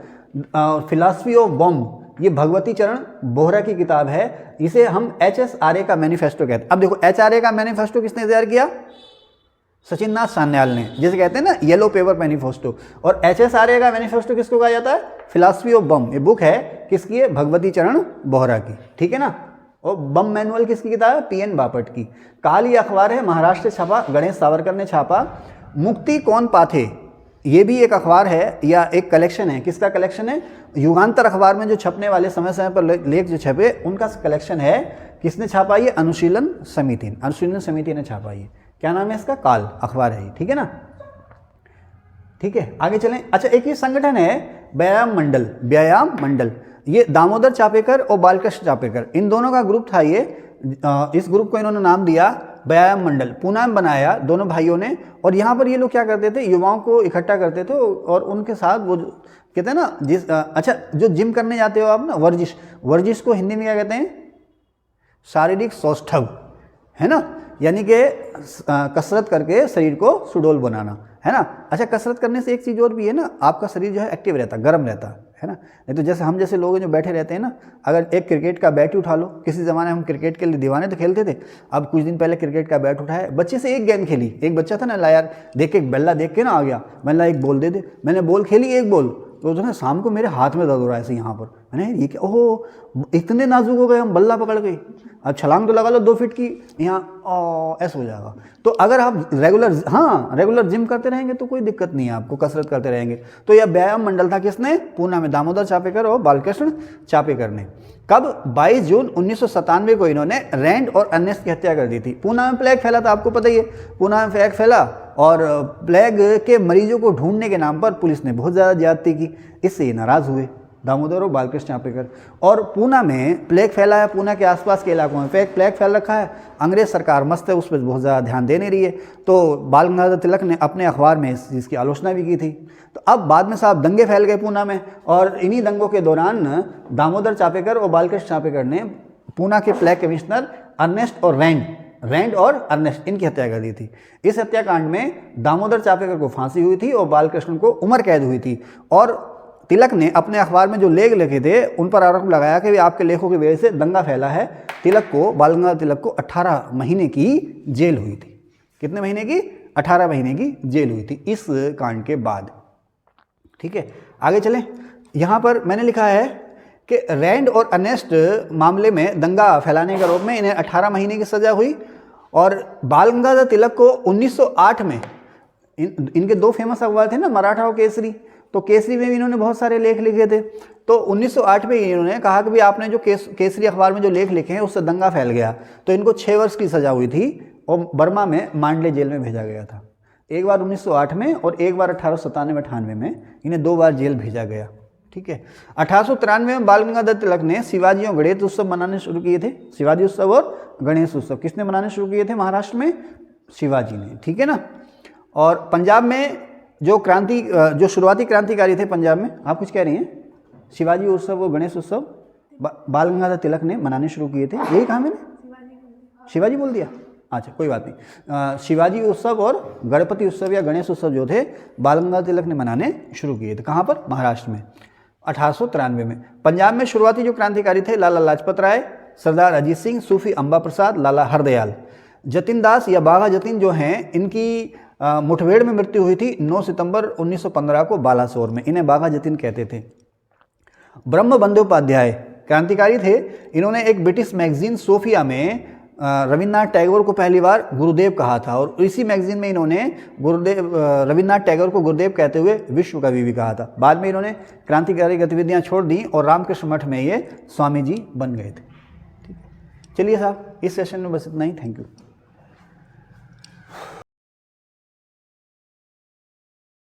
Speaker 1: फिलॉसफी ऑफ बम, ये भगवती चरण बोहरा की किताब है। इसे हम HSRA का मैनिफेस्टो कहते हैं। अब देखो, HRA का मैनिफेस्टो किसने तैयार किया? सचिंद्रनाथ सान्याल ने, जिसे कहते हैं ना येलो पेपर मैनिफेस्टो। और HSRA का मैनिफेस्टो किसको कहा जाता है? फिलॉसफी ऑफ बम। ये बुक है किसकी है? भगवती चरण बोहरा की। ठीक है ना। और बम मैनुअल किसकी किताब है? पीएन बापट की। काल ये अखबार है, महाराष्ट्र से छपा, गणेश सावरकर ने छापा। मुक्ति कौन पाथे, ये भी एक अखबार है या एक कलेक्शन है। किसका कलेक्शन है? युगांतर अखबार में जो छपने वाले समय समय पर लेख जो छपे उनका कलेक्शन है। किसने छापा? ये अनुशीलन समिति, अनुशीलन समिति ने छापा। ये क्या नाम है इसका? काल अखबार है ये, ठीक है ना। ठीक है, आगे चलें। अच्छा, एक ये संगठन है व्यायाम मंडल, व्यायाम मंडल। ये दामोदर चापेकर और बालकृष्ण चापेकर, इन दोनों का ग्रुप था ये। इस ग्रुप को इन्होंने नाम दिया व्यायाम मंडल। पूना में बनाया दोनों भाइयों ने। और यहाँ पर ये लोग क्या करते थे? युवाओं को इकट्ठा करते थे और उनके साथ वो कहते हैं ना अच्छा, जो जिम करने जाते हो आप ना, वर्जिश, वर्जिश को हिंदी में क्या कहते हैं? शारीरिक सौष्ठव, है ना, यानी कि कसरत करके शरीर को सुडौल बनाना, है ना। अच्छा, कसरत करने से एक चीज़ और भी है ना, आपका शरीर जो है एक्टिव रहता, गर्म रहता है ना। नहीं तो जैसे हम जैसे लोग जो बैठे रहते हैं ना, अगर एक क्रिकेट का बैट उठा लो, किसी ज़माने हम क्रिकेट के लिए दीवाने तो खेलते थे, अब कुछ दिन पहले क्रिकेट का बैट उठाया, बच्चे से एक गेंद खेली, एक बच्चा था ना, ला यार देख के, एक बल्ला देख के ना आ गया, मैंने ला एक बॉल दे दे, मैंने बॉल खेली, एक बॉल, तो उसने शाम को मेरे हाथ में दर्द हो रहा है ऐसे यहाँ पर। मैंने ये क्या, ओहो इतने नाजुक हो गए हम, बल्ला पकड़ गई। अब छलांग तो लगा लो 2 फीट की, यहाँ ऐसा हो जाएगा। तो अगर आप रेगुलर जिम करते रहेंगे तो कोई दिक्कत नहीं है, आपको कसरत करते रहेंगे। तो यह व्यायाम मंडल था किसने? पूना में दामोदर चापेकर और बालकृष्ण चापेकर ने। कब? 22 जून 1997 को इन्होंने रैंड और अर्नेस्ट की हत्या कर दी थी। पूना में प्लेग फैला था, आपको पता ही है, पूना में प्लेग फैला और प्लेग के मरीजों को ढूंढने के नाम पर पुलिस ने बहुत ज़्यादा ज्यादती की। इससे ये नाराज़ हुए दामोदर और बालकृष्ण चापेकर। और पूना में प्लेग फैला है, पूना के आसपास के इलाकों में प्लेग फैल रखा है, अंग्रेज सरकार मस्त है, उस पर बहुत ज़्यादा ध्यान दे नहीं रही है। तो बाल गंगाधर तिलक ने अपने अखबार में इस चीज़ की आलोचना भी की थी। तो अब बाद में साहब दंगे फैल गए पूना में, और इन्हीं दंगों के दौरान दामोदर चापेकर और बालकृष्ण चापेकर ने पूना के प्लेग कमिश्नर अर्नेस्ट और रैंड और अर्नेस्ट, इनकी हत्या कर दी थी। इस हत्याकांड में दामोदर चापेकर को फांसी हुई थी और बालकृष्ण को उम्र कैद हुई थी। और तिलक ने अपने अखबार में जो लेख लिखे थे उन पर आरोप लगाया कि आपके लेखों की वजह से दंगा फैला है। तिलक को, बाल गंगाधर तिलक को 18 महीने की जेल हुई थी। कितने महीने की? 18 महीने की जेल हुई थी इस कांड के बाद। ठीक है, आगे चलें। यहाँ पर मैंने लिखा है कि रैंड और अर्नेस्ट मामले में दंगा फैलाने के आरोप में इन्हें 18 महीने की सजा हुई। और बाल गंगाधर तिलक को 1908 में इनके 2 फेमस अखबार थे ना, मराठा और केसरी, तो केसरी में भी इन्होंने बहुत सारे लेख लिखे थे। तो 1908 में इन्होंने कहा कि भाई आपने जो केसरी अखबार में जो लेख लिखे हैं उससे दंगा फैल गया, तो इनको 6 वर्ष की सज़ा हुई थी और बर्मा में मांडले जेल में भेजा गया था। एक बार 1908 में और एक बार 1897-98 में, इन्हें 2 बार जेल भेजा गया। ठीक है, 1893 में बाल गंगाधर तिलक ने शिवाजी और गणेश उत्सव मनाने शुरू किए थे। शिवाजी उत्सव और गणेश उत्सव किसने मनाने शुरू किए थे महाराष्ट्र में? शिवाजी ने, ठीक है ना। और पंजाब में जो शुरुआती क्रांतिकारी थे पंजाब में, आप कुछ कह रही हैं? शिवाजी उत्सव और गणेश उत्सव बाल गंगाधर तिलक ने मनाने शुरू किए थे। यही कहा मैंने? शिवाजी बोल दिया? अच्छा, कोई बात नहीं। शिवाजी उत्सव और गणपति उत्सव या गणेश उत्सव जो थे बाल गंगाधर तिलक ने मनाने शुरू किए थे। कहाँ पर? महाराष्ट्र में 1893 में। पंजाब में शुरुआती जो क्रांतिकारी थे लाला लाजपत राय, सरदार अजीत सिंह, सूफी अंबा प्रसाद, लाला हरदयाल। जतिन दास या बाघा जतिन जो हैं, इनकी मुठभेड़ में मृत्यु हुई थी 9 सितंबर 1915 को बालासोर में। इन्हें बाघा जतिन कहते थे। ब्रह्म बंदोपाध्याय क्रांतिकारी थे। इन्होंने एक ब्रिटिश मैगजीन सोफिया में रविन्द्रनाथ टैगोर को पहली बार गुरुदेव कहा था, और इसी मैगजीन में इन्होंने रविन्द्रनाथ टैगोर को गुरुदेव कहते हुए विश्व कवि भी कहा था। बाद में इन्होंने क्रांतिकारी गतिविधियां छोड़ दी और रामकृष्ण मठ में ये स्वामी जी बन गए थे। ठीक है, चलिए साहब, इस सेशन में बस इतना ही। Thank you.